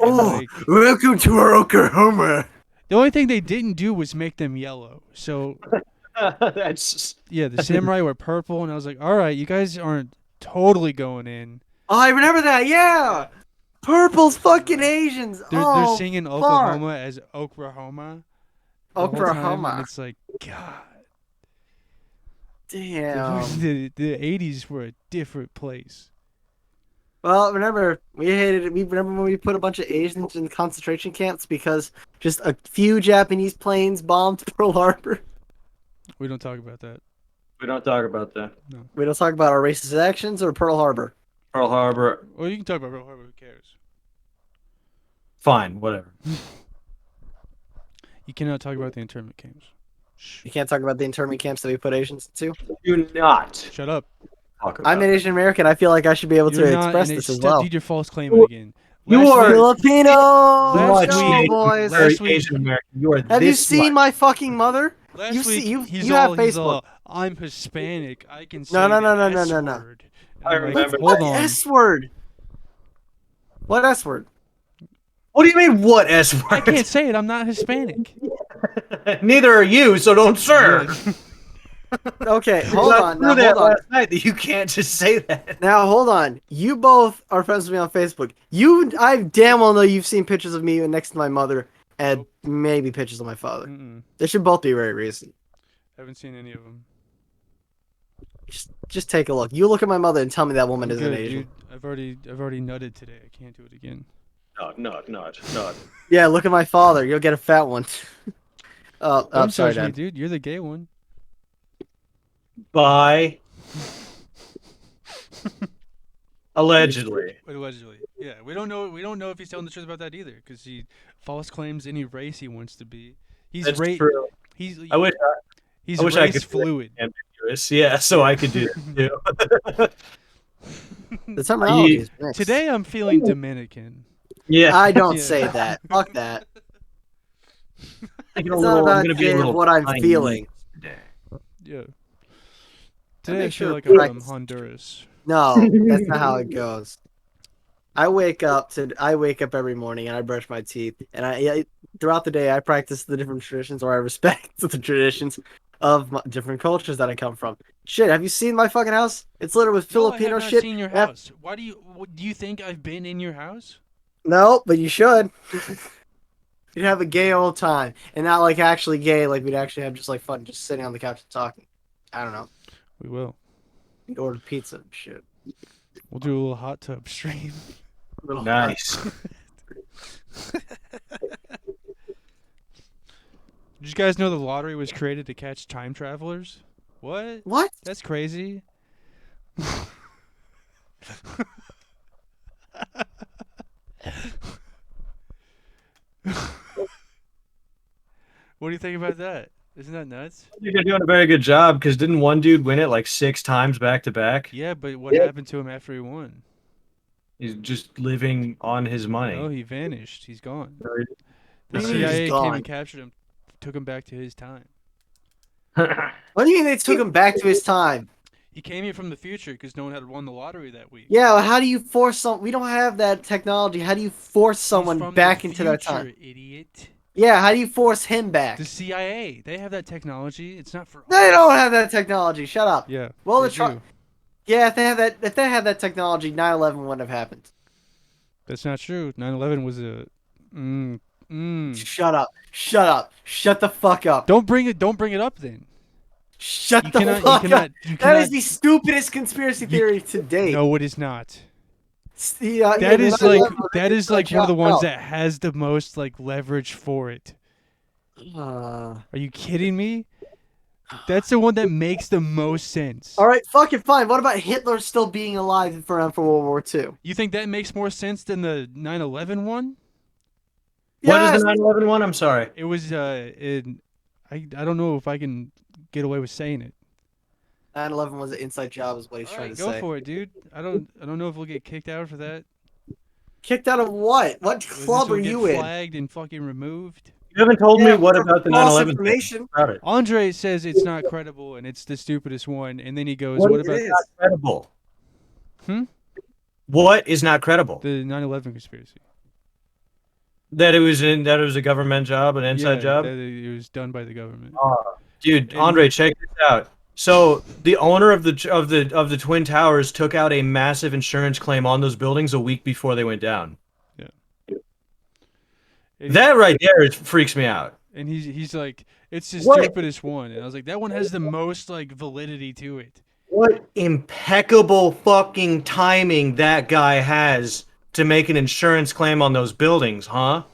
And, like, welcome to our Oklahoma. the only thing they didn't do was make them yellow. So That's yeah, the samurai were purple, and I was like, all right, you guys aren't totally going in. Oh, I remember that. Yeah, purple's fucking Asians. They're singing Oklahoma as Oklahoma. the whole time, Oklahoma. and it's like, God, Damn. the 80s were a different place. Well, remember we hated it. We remember when we put a bunch of Asians in concentration camps because just a few Japanese planes bombed Pearl Harbor. We don't talk about that. we don't talk about that. We don't talk about our racist actions or Pearl Harbor. Pearl Harbor. Well, you can talk about Pearl Harbor. Who cares? Fine, whatever. You cannot talk about the internment camps. Shh. You can't talk about the internment camps that we put Asians into. Do not Shut up. talk about I'm an Asian American. I feel like I should be able You're to not express an this as Stop, well. Dude, you're false claiming again. You Last are- week- Filipino. Last Let's week- go, boys. last Very week- Asian American. You are Have you this seen much. my fucking mother? Last You see- week, you- he's you all, have he's Facebook. all, I'm Hispanic. I can say No, no, no, the no, S no, no. word. And I I'm like, remember hold that. on. S word. What S word? What do you mean? What S word? I can't say it. I'm not Hispanic. Neither are you, so don't sir. Yeah. Okay, hold I on. threw Now, that hold on. last night that you can't just say that. Now, hold on. You both are friends with me on Facebook. I damn well know you've seen pictures of me next to my mother and maybe pictures of my father. Mm-mm. They should both be very recent. Haven't seen any of them. Just take a look. You look at my mother and tell me that woman I'm isn't good, Asian. dude. I've already nutted today. I can't do it again. Not. Yeah, look at my father. You'll get a fat one. Oh, Don't I'm sorry, judge me, Dad. dude. You're the gay one. Bye. Allegedly. Allegedly. Yeah, we don't know. We don't know if he's telling the truth about that either, because he false claims any race he wants to be. He's That's true. He's I wish he's I wish I race could say fluid. ambiguous. Yeah, so I could do that too. The terminology is mixed. Today I'm feeling Dominican. Yeah. I don't Yeah. say that. Fuck that. I'm It's not about what I'm feeling. today. Yeah. Today I make feel sure like I'm from practice- Honduras. No, that's not how it goes. I wake up every morning and I brush my teeth, and throughout the day I practice the different traditions, or I respect the traditions. of different cultures that I come from. Shit, have you seen my fucking house? It's littered with No, I have Filipino not shit. seen your Yep. house. Why do you think I've been in your house? No, but you should. You'd have a gay old time, and not like actually gay. Like we'd actually have just like fun, just sitting on the couch and talking. I don't know. We will. We'd order pizza and shit. We'll do a little hot tub stream. Little Nice. Did you guys know the lottery was created to catch time travelers? What? What? That's crazy. What do you think about that? Isn't that nuts? I think they're doing a very good job because didn't one dude win it like 6 times back to back? Yeah, but what happened to him after he won? He's just living on his money. Oh, he vanished. He's gone. Right. The He's CIA came gone. and captured him, took him back to his time. What do you mean they took him back to his time? He came here from the future because no one had won the lottery that week. Yeah, well, how do you force some? We don't have that technology. How do you force He's someone from back the into that time? future, Idiot. Yeah, how do you force him back? The CIA, they have that technology. It's not for They us. don't have that technology. Shut up. Yeah. Well, they the try- do. Yeah, if they had that technology, 9/11 wouldn't have happened. That's not true. 9/11 was a. Shut up. Shut up. Shut the fuck up. Don't bring it up then. Shut You the cannot. fuck You cannot. up. You That cannot. is the stupidest conspiracy theory to date. No, it is not. Yeah, That is the like 9/11 that is like shut one of the ones up. that has the most like leverage for it. Are you kidding me? That's the one that makes the most sense. All right, fucking fine. What about Hitler still being alive for World War II? You think that makes more sense than the 9/11 one? What is Yes! the 9/11 one? I'm sorry. It was I don't know if I can get away with saying it. 9/11 was an inside job, is what he's All trying right, to go say. for it, dude. I don't know if we'll get kicked out for that. Kicked out of what? What This club will are get you in? flagged and fucking removed. You haven't told me what for about the false 9/11 thing information. about it. Andre says it's not credible and it's the stupidest one, and then he goes, What "What is about not credible? Hmm? What is not credible? the 9/11 conspiracy?" That it was a government job, an inside Yeah, job. that it was done by the government. Dude, And- Andre, check this out. So the owner of the Twin Towers took out a massive insurance claim on those buildings a week before they went down. And That right there freaks me out. And he's like, it's the What? stupidest one. And I was like, that one has the most like validity to it. What impeccable fucking timing that guy has to make an insurance claim on those buildings, huh?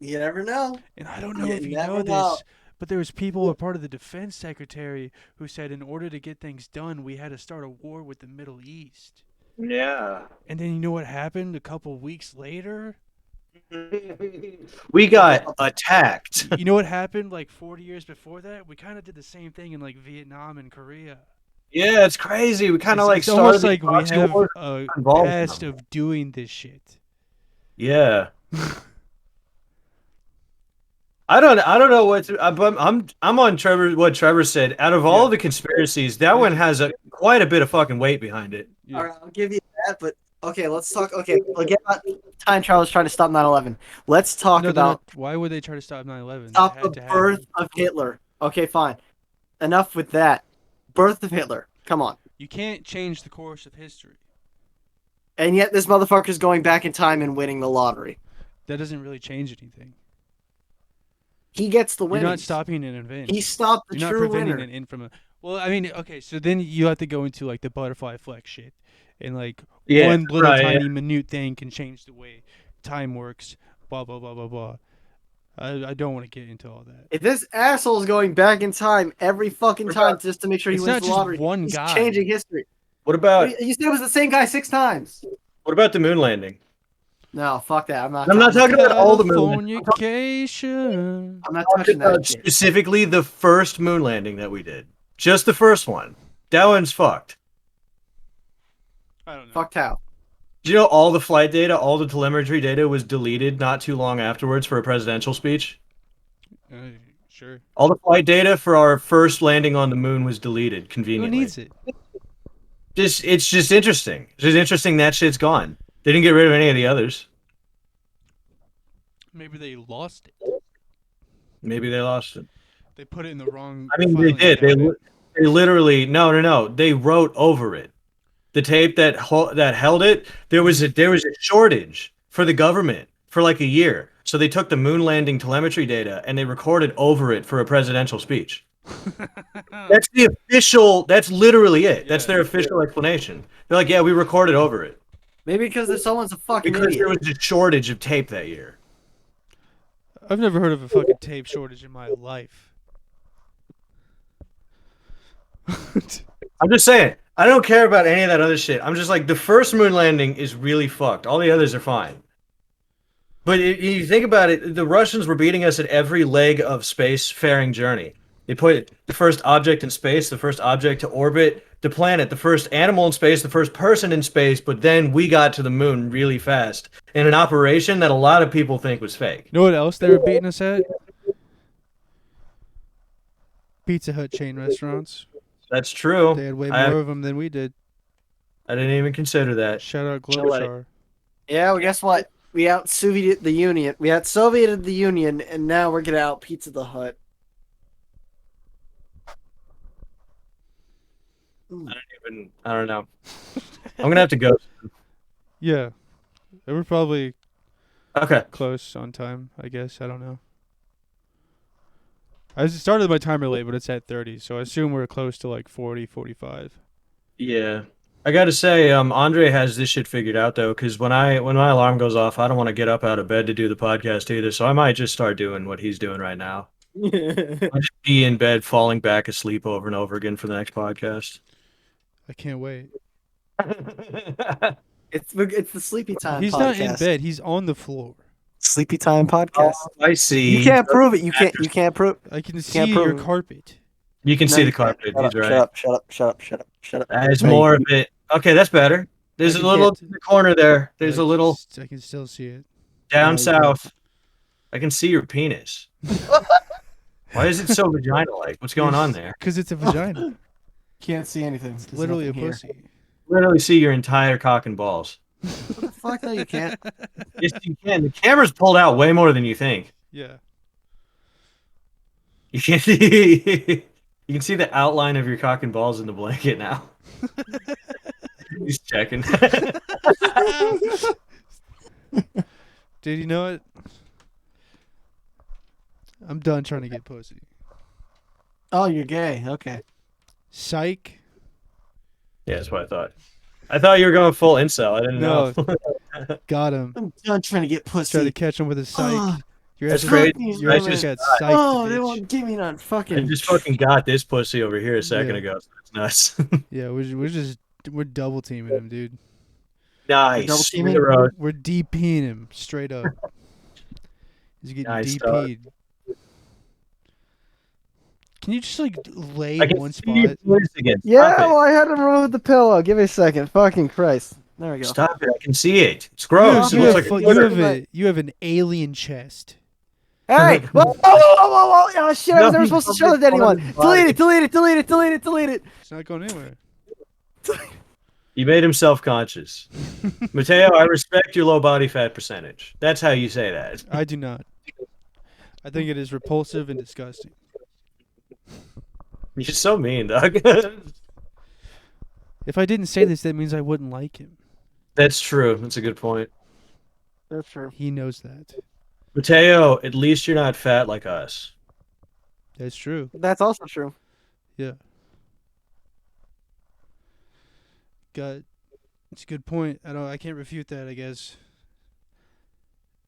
You never know. And I don't know You if you never know know. this, but there was people who were part of the defense secretary who said in order to get things done, we had to start a war with the Middle East. Yeah. And then you know what happened a couple weeks later? We got attacked. You know what happened like 40 years before that? We kind of did the same thing in like Vietnam and Korea. Yeah, it's crazy. We kind of like It's almost started like the we proxy have war a involved past them. of doing this shit. Yeah. I don't know what to, I'm on what Trevor said. Out of all Yeah. the conspiracies, that one has quite a bit of fucking weight behind it. Yeah. All right, I'll give you that. But okay, let's talk. Okay, forget about time travelers trying to stop 9/11. Let's talk No, they're about not- why would they try to stop 9/11? They stop had the to have birth it. of Hitler. Okay, fine. Enough with that. Birth of Hitler. Come on. You can't change the course of history. And yet this motherfucker's going back in time and winning the lottery. That doesn't really change anything. He gets the You're win. not stopping an event. He stopped the You're not true preventing winner. an end from a. Well, I mean, okay, so then you have to go into like the butterfly effect shit, and like Yeah, one little right, tiny minute thing can change the way time works. Blah blah blah blah blah. I don't want to get into all that. If this asshole is going back in time every fucking time just to make sure he It's wins not the just lottery, one he's guy. changing history. What about You said it was the same guy 6 times. the moon landing? No, fuck that. I'm not talking about all the moon. Californication. I'm not touching that shit. Specifically, the first moon landing that we did. Just the first one. That one's fucked. I don't know. Fucked how? Do you know all the flight data, all the telemetry data was deleted not too long afterwards for a presidential speech? Sure. All the flight data for our first landing on the moon was deleted Who conveniently. needs it? It's just interesting. It's just interesting that shit's gone. They didn't get rid of any of the others. Maybe they lost it. Maybe they lost it. They put it in the wrong. I mean, they filing did. cabinet. They literally no. They wrote over it. The tape that held it. There was a shortage for the government for like a year. So they took the moon landing telemetry data and they recorded over it for a presidential speech. That's the official. That's literally it. That's their official explanation. They're like, yeah, we recorded over it Maybe because someone's a fucking because idiot. there was a shortage of tape that year. I've never heard of a fucking tape shortage in my life. I'm just saying. I don't care about any of that other shit. I'm just like the first moon landing is really fucked. All the others are fine. But if you think about it, the Russians were beating us at every leg of spacefaring journey. They put the first object in space, the first object to orbit the planet, the first animal in space, the first person in space, but then we got to the moon really fast in an operation that a lot of people think was fake. You know what else they were beating us at? Pizza Hut chain restaurants. That's true. They had way more of them than we did. I didn't even consider that. Shout out Globalstar. Yeah, well, guess what? We out Soviet the Union. We out Sovieted the Union, and now we're gonna out Pizza the Hut. I don't know. I'm gonna have to go. Yeah. They were probably Okay. close on time, I guess. I don't know. I started my timer late, but it's at 30, so I assume we're close to like 40, 45. Yeah. I gotta say, Andre has this shit figured out though, because when my alarm goes off, I don't want to get up out of bed to do the podcast either. So I might just start doing what he's doing right now. I'll just be in bed, falling back asleep over and over again for the next podcast. I can't wait. It's the Sleepy Time He's podcast. not in bed. He's on the floor. Sleepy Time podcast. Oh, I see. You can't prove it. You can't prove. I can see Can't your prove it. carpet. You can No, see you the can't. carpet. He's right. Shut up. There's more of it. Okay, that's better. There's I a can little get- in the corner there. There's a little I can still see it. down you south. I can see your penis. Why is it so vagina-like? What's going on there? Because it's a vagina. Can't see anything. It's literally a pussy. Literally see your entire cock and balls. What the fuck? No, you can't. Yes, you can. The camera's pulled out way more than you think. Yeah. You can see, you can see the outline of your cock and balls in the blanket now. He's checking. Dude, you know what? I'm done trying to get pussy. Oh, you're gay. Okay. Psych. Yeah, that's what I thought. I thought you were going full incel. I didn't No. know. Got him. I'm done trying to get pussy. Try to catch him with a psych. Oh, Your That's ass crazy. your I ass just- got psyched, oh, they bitch. won't give me none. I Fucking. just fucking got this pussy over here a second Yeah. ago. So that's nuts. Yeah, we're double teaming him, dude. Nice. Double teaming? Hero. We're DPing him straight up. He's getting Nice, dog. DP'd. Can you just like lay I can one see your spot? voice again. Yeah, Stop well, I had to remove the pillow. Give me a second. Fucking Christ. There we it. go. Stop it. I can see it. It's gross. You It have, looks like a you, Twitter. have you have an alien chest. Hey! Whoa, whoa, whoa! Oh shit! I was No, never supposed to show that to anyone. Delete it. It's not going anywhere. He made him self-conscious. Mateo, I respect your low body fat percentage. That's how you say that. I do not. I think it is repulsive and disgusting. You're so mean, dog. If I didn't say this, that means I wouldn't like him. That's true. That's a good point. That's true. He knows that. Mateo, at least you're not fat like us. That's true. That's also true. It's a good point. I can't refute that, I guess.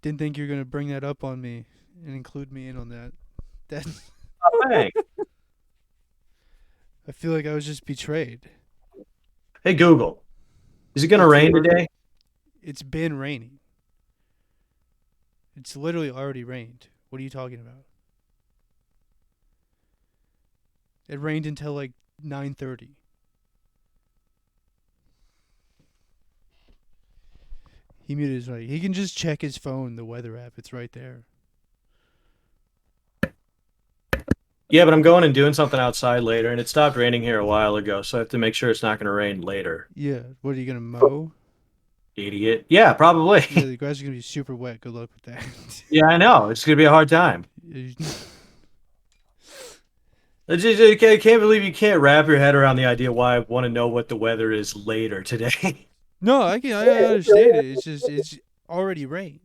Didn't think you were gonna bring that up on me and include me in on that. That Oh, hey. I feel like I was just betrayed. Hey, Google. Is it going to rain today? It's been raining. It's literally already rained. What are you talking about? It rained until like 9:30. He muted his mic. He can just check his phone, the weather app. It's right there. Yeah, but I'm going and doing something outside later, and it stopped raining here a while ago, so I have to make sure it's not going to rain later. Yeah. What are you gonna mow? Idiot. Yeah, probably. Yeah, the grass is gonna be super wet. Good luck with that. Yeah, I know. It's going to be a hard time. I can't believe you can't wrap your head around the idea why I want to know what the weather is later today. No, I understand it. It's just it's already rained.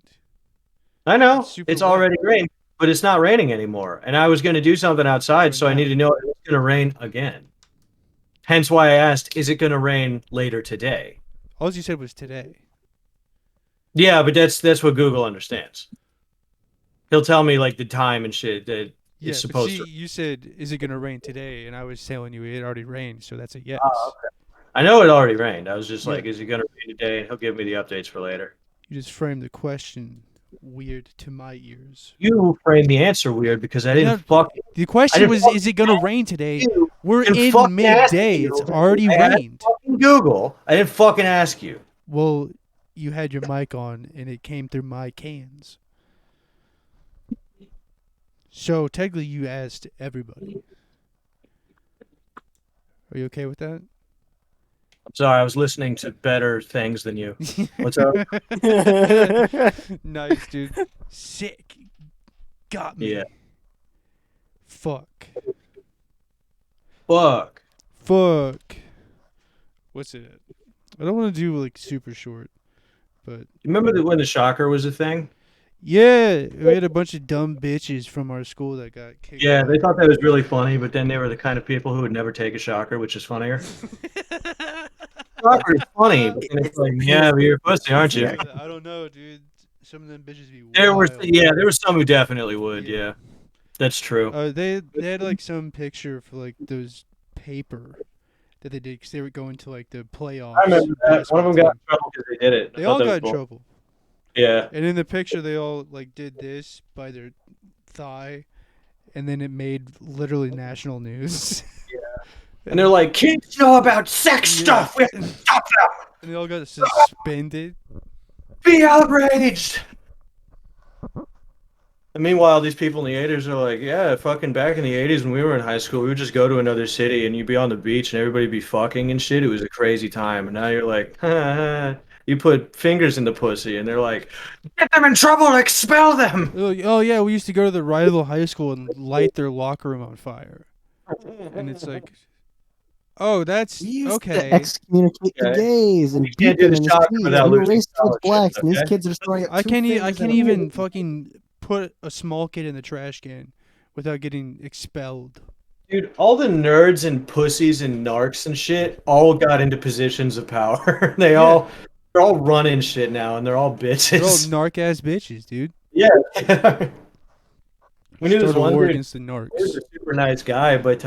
I It's know super it's wet already rained, but it's not raining anymore. And I was going to do something outside, right so I need now. to know if it's going to rain again. Hence why I asked, is it going to rain later today? All you said was today. Yeah, but that's what Google understands. He'll tell me like the time and shit that it's Yeah, but supposed see, to. you said, "Is it gonna rain today?" And I was telling you it already rained, so that's a yes. I know it already rained. I was just Yeah. like, is it going to rain today? And he'll give me the updates for later. You just framed the question weird to my ears. You framed the answer weird because I You didn't know, fucking the I question didn't was, "Is it gonna rain today?" you. We're I didn't in fucking ask midday. It's you. already I asked rained. fucking Google. I didn't fucking ask you. Well, you had your mic on, and it came through my cans. So technically, you asked everybody. Are you okay with that? I'm sorry, I was listening to better things than you. What's up? Nice, dude. Sick. Got me. Yeah. Fuck. Fuck. Fuck. What's it? I don't want to do like super short, but Remember when the shocker was a thing? yeah, we had a bunch of dumb bitches from our school that got kicked Yeah, out. they thought that was really funny, but then they were the kind of people who would never take a shocker, which is funnier. Shocker is funny, but then it's like, yeah, but you're a pussy, aren't you? I don't know, dude. Some of them bitches be There were, wild. yeah, there were some who definitely would. Yeah. Yeah, that's true. They had like some picture for like those paper that they did because they were going to like the playoffs. I remember that. One of them got team. in trouble because they did it. I They thought all that got was in bull- trouble, Yeah. and in the picture they all like did this by their thigh, and then it made literally national news. And they're like, kids know about sex Yeah. stuff. We have to stop them. And they all got suspended. Be outraged. And meanwhile, these people in the 80s are like, yeah, fucking back in the 80s when we were in high school, we would just go to another city and you'd be on the beach and everybody'd be fucking and shit. It was a crazy time. And now you're like, you put fingers in the pussy and they're like, get them in trouble, expel them. They're like, oh yeah, we used to go to the rival high school and light their locker room on fire. And it's like, oh, that's We used okay. to excommunicate the Okay. gays and You can't beat do them the in the shocker streets. without We were losing racist towards scholarships, blacks, and these okay? kids are throwing up I two can't fingers in a even room. fucking put a small kid in the trash can without getting expelled. Dude, all the nerds and pussies and narcs and shit all got into positions of power. They're all running shit now and they're all bitches. They're all narc ass bitches, dude. Yeah. We knew this Start a one war dude. against the He was narcs. a super nice guy, but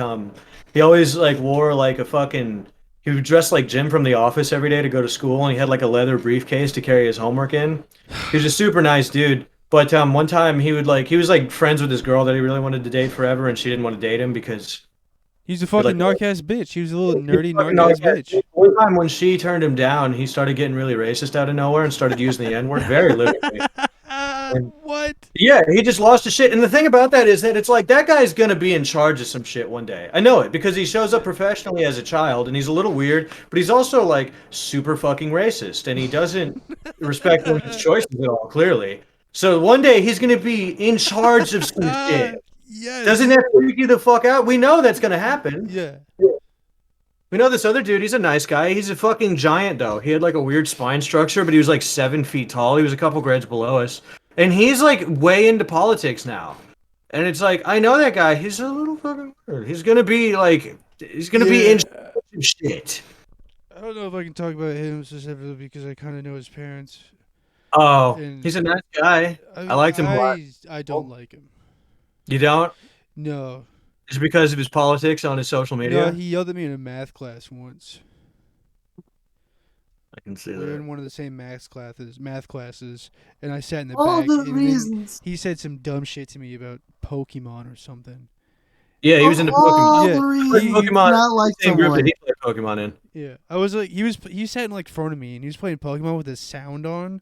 he always like wore like a fucking. He would dress like Jim from The Office every day to go to school, and he had like a leather briefcase to carry his homework in. He was a super nice dude, but one time he was like friends with this girl that he really wanted to date forever, and she didn't want to date him because He's a fucking like- narc ass bitch. He was a little nerdy fucking narc ass narc- bitch. One time when she turned him down, he started getting really racist out of nowhere and started using the N word very literally. What? Yeah, he just lost his shit. And the thing about that is that it's like that guy's gonna be in charge of some shit one day. I know it because he shows up professionally as a child and he's a little weird, but he's also like super fucking racist and he doesn't respect women's choices at all, clearly. So one day he's gonna be in charge of some shit. Yes. Doesn't that freak you the fuck out? We know that's gonna happen. Yeah. We know this other dude, he's a nice guy. He's a fucking giant though. He had like a weird spine structure, but he was like 7 feet tall. He was a couple grades below us. And he's like way into politics now. And it's like, I know that guy. He's a little fucking weird. He's gonna be in charge of shit. I don't know if I can talk about him specifically because I kind of know his parents. Oh, And- he's a nice guy. I liked him a lot. I don't like him. You don't? No. Is it because of his politics on his social media? No, he yelled at me in a math class once. I can see We were that. in one of the same math classes, and I sat in the All back. the and then reasons. he said some dumb shit to me about Pokemon or something. Yeah, he was into All Pokemon. Yeah, the reasons he- you Pokemon, do not like Same group that someone. he played Pokemon in. Yeah, I was like, he sat in like front of me, and he was playing Pokemon with the sound on,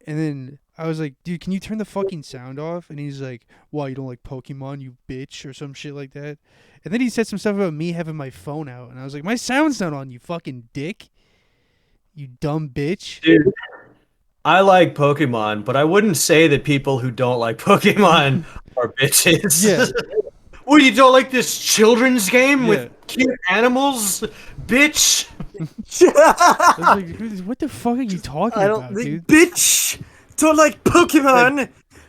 and then I was like, dude, can you turn the fucking sound off? And he's like, why, you don't like Pokemon, you bitch, or some shit like that. And then he said some stuff about me having my phone out, and I was like, my sound's not on, you fucking dick, you dumb bitch. Dude, I like Pokemon, but I wouldn't say that people who don't like Pokemon are bitches. Yeah. What, you don't like this children's game Yeah. with cute animals, bitch? I was like, what the fuck are you talking I don't about, think, dude? bitch. Don't like Pokemon.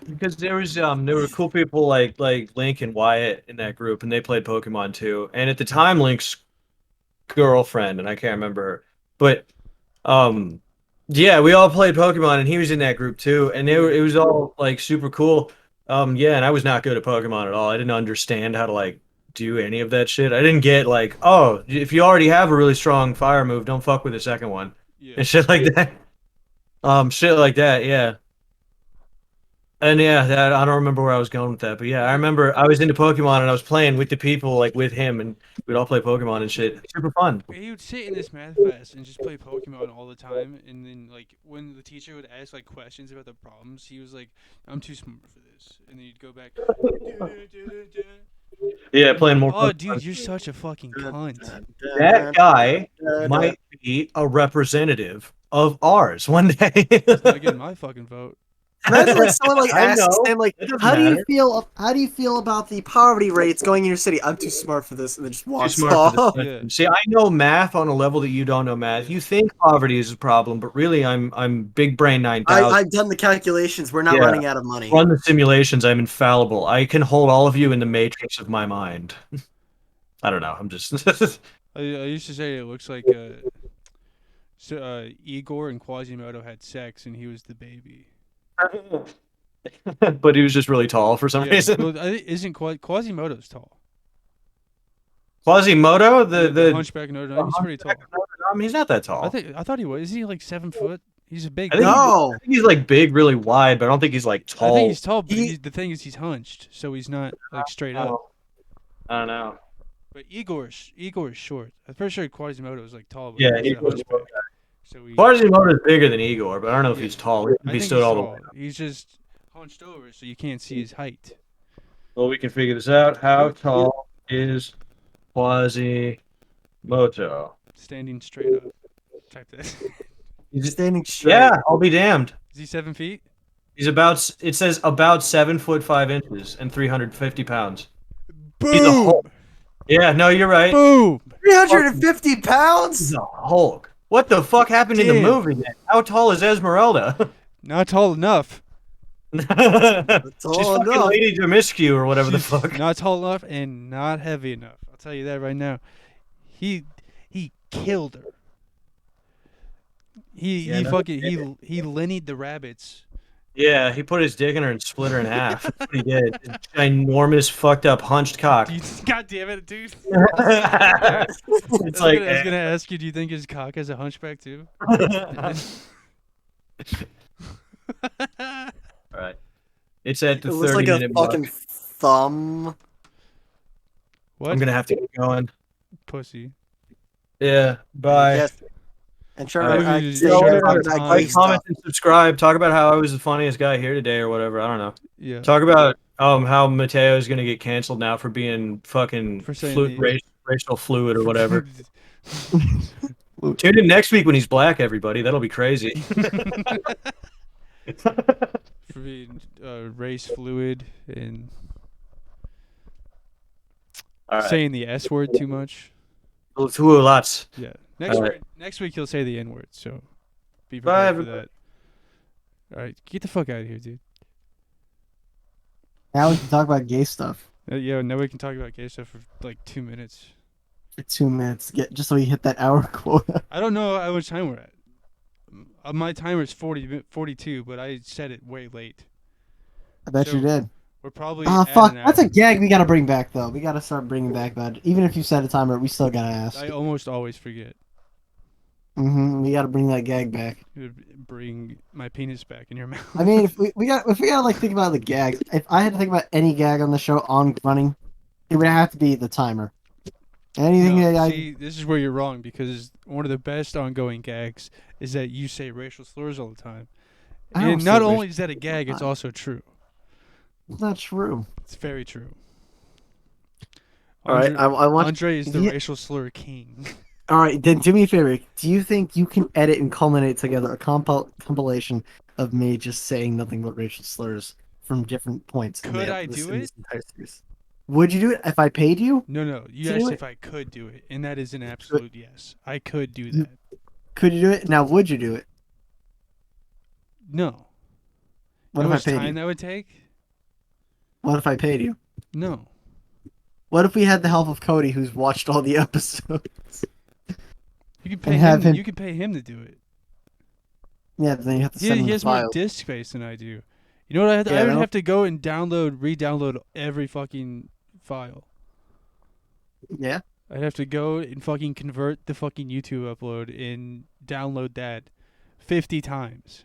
Because there were cool people like Link and Wyatt in that group, and they played Pokemon too. And at the time, Link's girlfriend, and I can't remember her, but yeah, we all played Pokemon, and he was in that group too, and it was all like super cool. Yeah, and I was not good at Pokemon at all. I didn't understand how to like do any of that shit. I didn't get like, oh, if you already have a really strong fire move, don't fuck with the second one Yeah. and shit like that. Shit like that, yeah. And yeah, that I don't remember where I was going with that, but yeah, I remember I was into Pokemon and I was playing with the people like with him, and we'd all play Pokemon and shit. Super fun. He would sit in this math class and just play Pokemon all the time, and then like when the teacher would ask like questions about the problems, he was like, "I'm too smart for this," and then you'd go back. Yeah, playing more. Oh, Pokemon. dude, you're such a fucking cunt. That guy might be a representative of ours one day. He's not getting my fucking vote. Imagine like someone like I asks know. him like, It doesn't how do you matter. feel? How do you feel about the poverty rates going in your city? I'm too smart for this, and then just Too walks smart for off. this Yeah. question. See, I know math on a level that you don't know math. You think poverty is a problem, but really, I'm big brain 9000. I've done the calculations. We're not Yeah. running out of money. Run the simulations. I'm infallible. I can hold all of you in the matrix of my mind. I don't know. I'm just. I used to say it looks like Igor and Quasimodo had sex and he was the baby. But he was just really tall for some Yeah, reason. well, isn't Quasimodo's tall? Quasimodo, The the Hunchback of Notre Dame, he's pretty tall. He's not that tall. I thought he was. Isn't he like 7 foot? He's a big. I think, guy. No. I think he's like big, really wide, but I don't think he's like tall. I think he's tall, but He- the thing is he's hunched, so he's not like straight up. I don't know. But Igor's short. I'm pretty sure Quasimodo is like tall, but Yeah, he's a Igor's hunchback. short. So he, Quasimodo is bigger than Igor, but I don't know if Yeah. he's tall. I He think stood he's all the tall. way. He's just hunched over, so you can't see his height. Well, we can figure this out. How tall is Quasimodo? Standing straight up. Type that. He's standing straight. Yeah, I'll be damned. Is he 7 feet? He's about. It says about 7'5" and 350 pounds. Boom! He's a Hulk. Yeah, no, you're right. Boom! 350 pounds. He's a Hulk. What the fuck happened in the Damn. movie? Man? How tall is Esmeralda? Not tall enough. She's tall fucking enough. Lady Demiscu or whatever the She's fuck. Not tall enough and not heavy enough. I'll tell you that right now. He killed her. He Lennied the rabbits. Yeah, he put his dick in her and split her in half. That's what he did. His ginormous, fucked up, hunched cock. God damn it, dude. It's I like. was gonna ask you, do you think his cock has a hunchback too? Alright. It's at the It looks like a 30-minute mark. fucking thumb. What? I'm gonna have to get going. Pussy. Yeah, bye. Yes. And sure, Alright. I Yeah, say sure, more about about time. that Like, gay stuff. comment, and subscribe. Talk about how I was the funniest guy here today or whatever. I don't know. Yeah. Talk about how Mateo is gonna get canceled now for being fucking For saying racial fluid or whatever. Tune in next week when he's black, everybody. That'll be crazy. For being race fluid and All right. saying the S word too much. Lots. Yeah. All right. Next week he'll say the N word, so be Bye, prepared for that. All right, get the fuck out of here, dude. Now we can talk about gay stuff Yeah, now we can talk about gay stuff for like 2 minutes. for 2 minutes. Just so we hit that hour quota. I don't know how much time we're at. My timer's 42, but I set it way late. I bet So, you did. We're probably Ah, at fuck. an That's a hour. gag we gotta bring back, though. We gotta start bringing back that. Even if you set a timer, we still gotta ask. I almost always forget. We gotta bring that gag back. It would bring my penis back in your mouth. I mean, if we gotta like think about the gags. If I had to think about any gag on the show on running, it would have to be the timer. Anything No, that I see, this is where you're wrong because one of the best ongoing gags is that you say racial slurs all the time. I don't And say not racial only is that a gag, it's time. also true. it's not true. It's very true. All right, I want. Andre is the Yeah. racial slur king. All right, then do me a favor. Do you think you can edit and culminate together a compilation of me just saying nothing but racial slurs from different points? in Could the- I this- do in it? this entire series? Would you do it if I paid you No. You to do asked it? if I could do it, and that is an absolute yes. I could do that. Could you do it? Now, would you do it? No. What You know if how I much paid time you? that would take? What if I paid you? No. What if we had the help of Cody, who's watched all the episodes? You could And pay have him. him- You could pay him to do it. Yeah, but then you have to send him He the has more file. disk space than I do. You know what? I Yeah, would no. have to go and re-download every fucking file. Yeah. I'd have to go and fucking convert the fucking YouTube upload and download that 50 times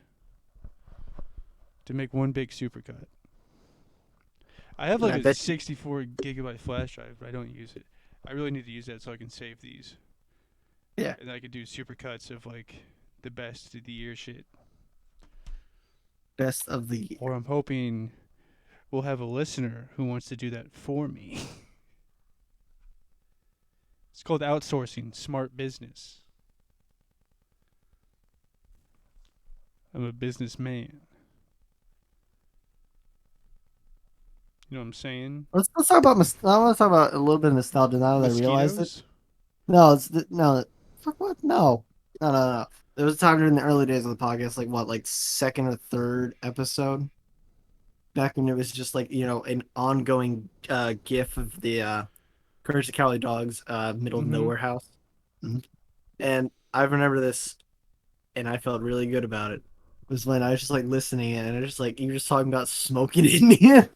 to make one big supercut. I have And I like a bet 64 gigabyte flash drive, but I don't use it. I really need to use that so I can save these. Yeah. And I could do supercuts of like the best of the year shit. Best of the year. Or I'm hoping we'll have a listener who wants to do that for me. It's called outsourcing smart business. I'm a businessman. You know what I'm saying? Let's talk about. I want to talk about a little bit of nostalgia now that I realized it. Mosquitoes? No, no. Fuck what? No. There was a time during the early days of the podcast, like second or third episode, back when it was just like an ongoing gif of the Courage the Cowardly Dog's middle of Mhm. nowhere house, and I remember this, and I felt really good about it. Was when I was just like listening, and I just like you were just talking about smoking Indians.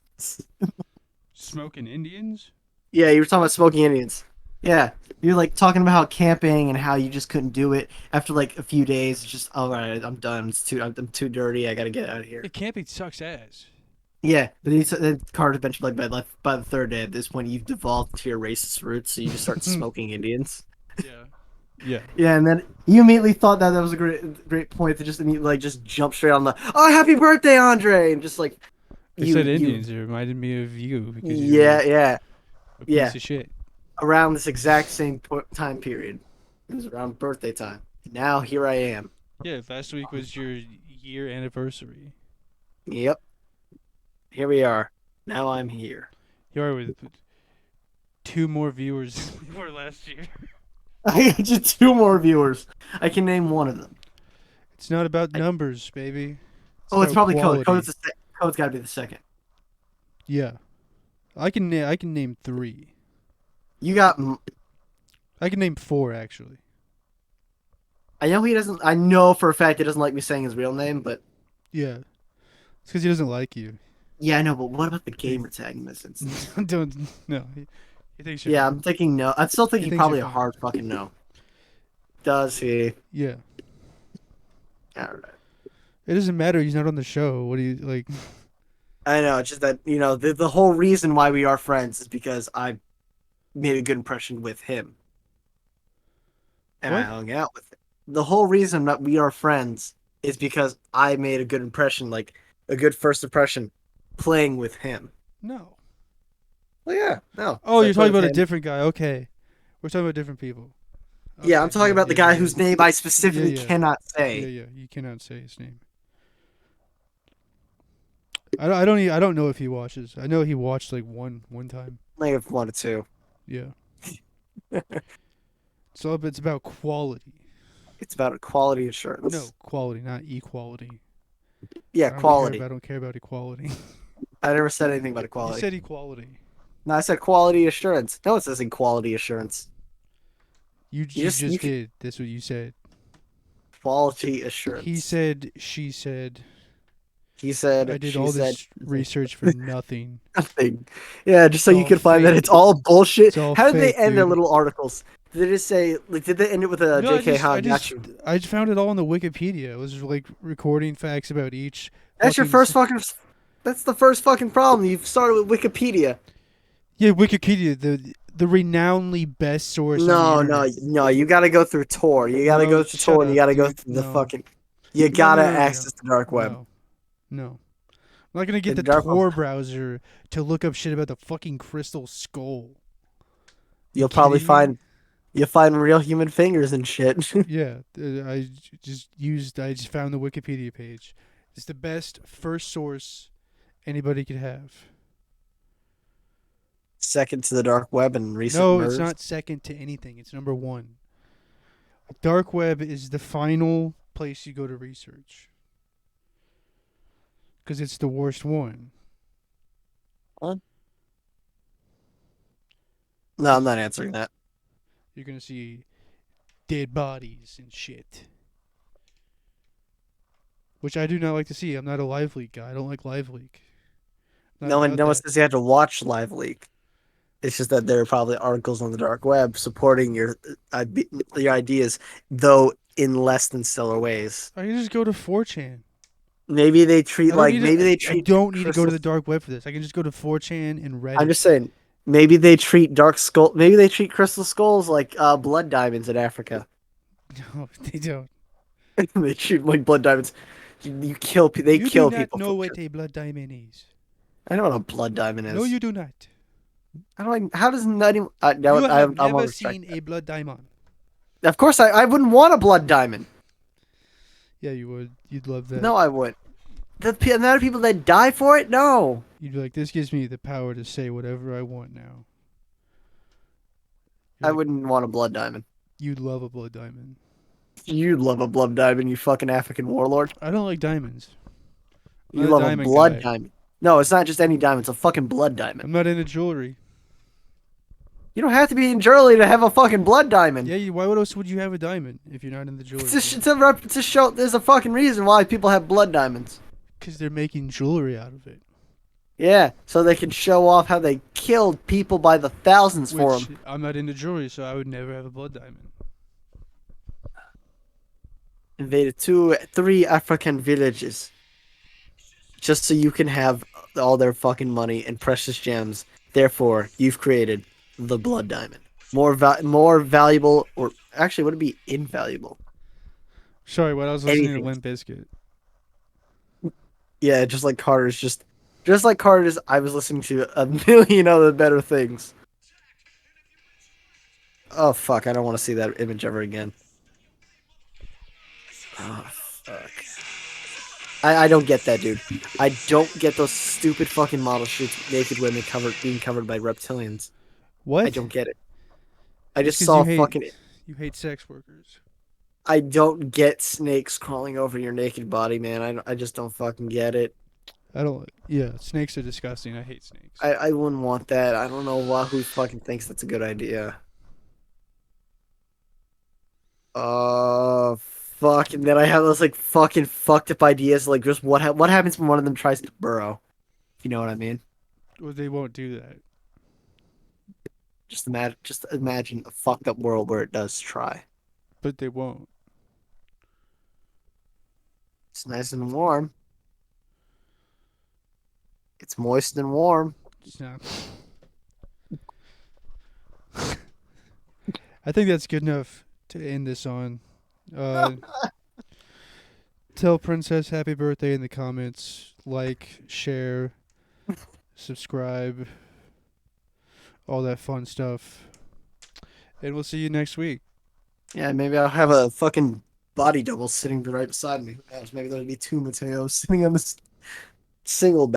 Smoking Indians? Yeah, you were talking about smoking Indians. Yeah, you're like talking about how camping and how you just couldn't do it after like a few days. It's just all right. I'm done. I'm too dirty. I gotta get out of here. Yeah, camping sucks ass. Yeah, but then Carter eventually like by the third day at this point you've devolved to your racist roots, so you just start smoking Indians. Yeah. Yeah. Yeah, and then you immediately thought that was a great point to just immediately like just jump straight on the happy birthday, Andre, and just like They said Indians. It reminded me of you because Yeah, you're yeah. a piece of shit. Around this exact same time period. It was around birthday time. Now here I am. Yeah, last week was your year anniversary. Yep. Here we are. Now I'm here. You are with 2 more viewers than you were last year. I got you 2 more viewers. I can name one of them. It's not about numbers, baby. It's about probably quality. Code. Code's got to be the second. Yeah, I can name 3. You got. I can name 4 actually. I know he doesn't. I know for a fact he doesn't like me saying his real name, but Yeah, it's because he doesn't like you. yeah, I know. But what about the gamer tag in this instance? Don't no. He thinks you're Yeah, I'm thinking no. I still think He he thinks probably you're a fine. hard fucking no. Does he? Yeah. All right. It doesn't matter. He's not on the show. What do you like? I know. It's just that the whole reason why we are friends is because I made a good impression with him, and I What? hung out with him. The whole reason that we are friends is because I made a good impression, like a good first impression, playing with him. No. Well, yeah, no. Oh, I you're played talking with about a him. different guy. Okay, we're talking about different people. Yeah, Okay, I'm talking about the guy whose name I specifically Yeah. cannot say. Yeah. You cannot say his name. I don't know if he watches. I know he watched like one time. May have wanted to. Yeah. So it's about quality. It's about quality assurance. No, quality, not equality. Yeah, I don't quality. I don't care about equality. I never said anything about You equality. said equality. No, I said quality assurance. No, it says quality assurance. You just- just you did. That's what you said. Quality assurance. He said. She said. He said. I did she all said, this research for nothing. nothing. Yeah, just so It's you all can find that fake. it's all bullshit. It's all How did fake, they end their dude. little articles? Did they just say? Like, did they end it with a No, J.K. Hahn? I just found it all on the Wikipedia. It was like recording facts about each. That's your first fucking. That's the first fucking problem. You've started with Wikipedia. Yeah, Wikipedia, the renownedly best source. No, on the no, internet. no. You gotta go through Tor. You gotta No, go through shut Tor, and you up, gotta go dude. through the No. fucking. You No, gotta no. access the dark web. No. I'm not gonna get The the dark Tor browser to look up shit about the fucking crystal skull. You'll probably kidding me? find. You'll find real human fingers and shit. Yeah, I just found the Wikipedia page. It's the best first source anybody could have. Second to the dark web and recent No, murders. it's not second to anything. It's number one. Dark web is the final place you go to research. Because it's the worst one. No, I'm not answering that. You're going to see dead bodies and shit. Which I do not like to see. I'm not a live leak guy. I don't like live leak. No one says you have to watch Live Leak. It's just that there are probably articles on the dark web supporting your ideas, though in less than stellar ways. I can just go to 4chan. Maybe they treat I don't need to go to Crystal- the dark web for this. I can just go to 4chan and Reddit. I'm just saying. Maybe they treat Maybe they treat crystal skulls like blood diamonds in Africa. No, they don't. They treat them like blood diamonds. You kill people. They you kill do not people. know what a blood diamond is. I know what a blood diamond is. No, you do not. I don't. How does not even? You have I'm never seen a blood diamond. Of course, I wouldn't want a blood diamond. Yeah, you would. You'd love that. No, I wouldn't. The amount of people that die for it, no. You'd be like, this gives me the power to say whatever I want now. You're I like, wouldn't want a blood diamond. You'd love a blood diamond. You'd love a blood diamond, you fucking African warlord. I don't like diamonds. I'm You not love a diamond blood guy. diamond. No, it's not just any diamond. It's a fucking blood diamond. I'm not into jewelry. You don't have to be in jewelry to have a fucking blood diamond. Yeah, why else would you have a diamond if you're not in the jewelry? It's a show. There's a fucking reason why people have blood diamonds. Because they're making jewelry out of it. Yeah, so they can show off how they killed people by the thousands for Which them. I'm not into jewelry, so I would never have a blood diamond. Invaded 3 African villages. Just so you can have all their fucking money and precious gems. Therefore, you've created the blood diamond. More valuable, or actually, would it be invaluable? Sorry, what I was listening Anything. to Limp Bizkit. Yeah, just like Carter's, I was listening to a million other better things. Oh fuck, I don't want to see that image ever again. Oh fuck. I don't get that, dude. I don't get those stupid fucking model shoots, naked women being covered by reptilians. What? I don't get it. I just 'cause saw you fucking. You hate sex workers. I don't get snakes crawling over your naked body, man. I just don't fucking get it. I don't. Yeah, snakes are disgusting. I hate snakes. I wouldn't want that. I don't know who fucking thinks that's a good idea. Fuck, and then I have those like fucking fucked up ideas, like just what happens when one of them tries to burrow. You know what I mean? Well, they won't do that. Just imagine a fucked up world where it does try. But they won't. It's nice and warm. It's moist and warm. It's not. I think that's good enough to end this on. Tell Princess happy birthday in the comments. Like, share, subscribe, all that fun stuff. And we'll see you next week. Yeah, maybe I'll have a fucking body double sitting right beside me. Maybe there'll be 2 Mateos sitting on this single bed.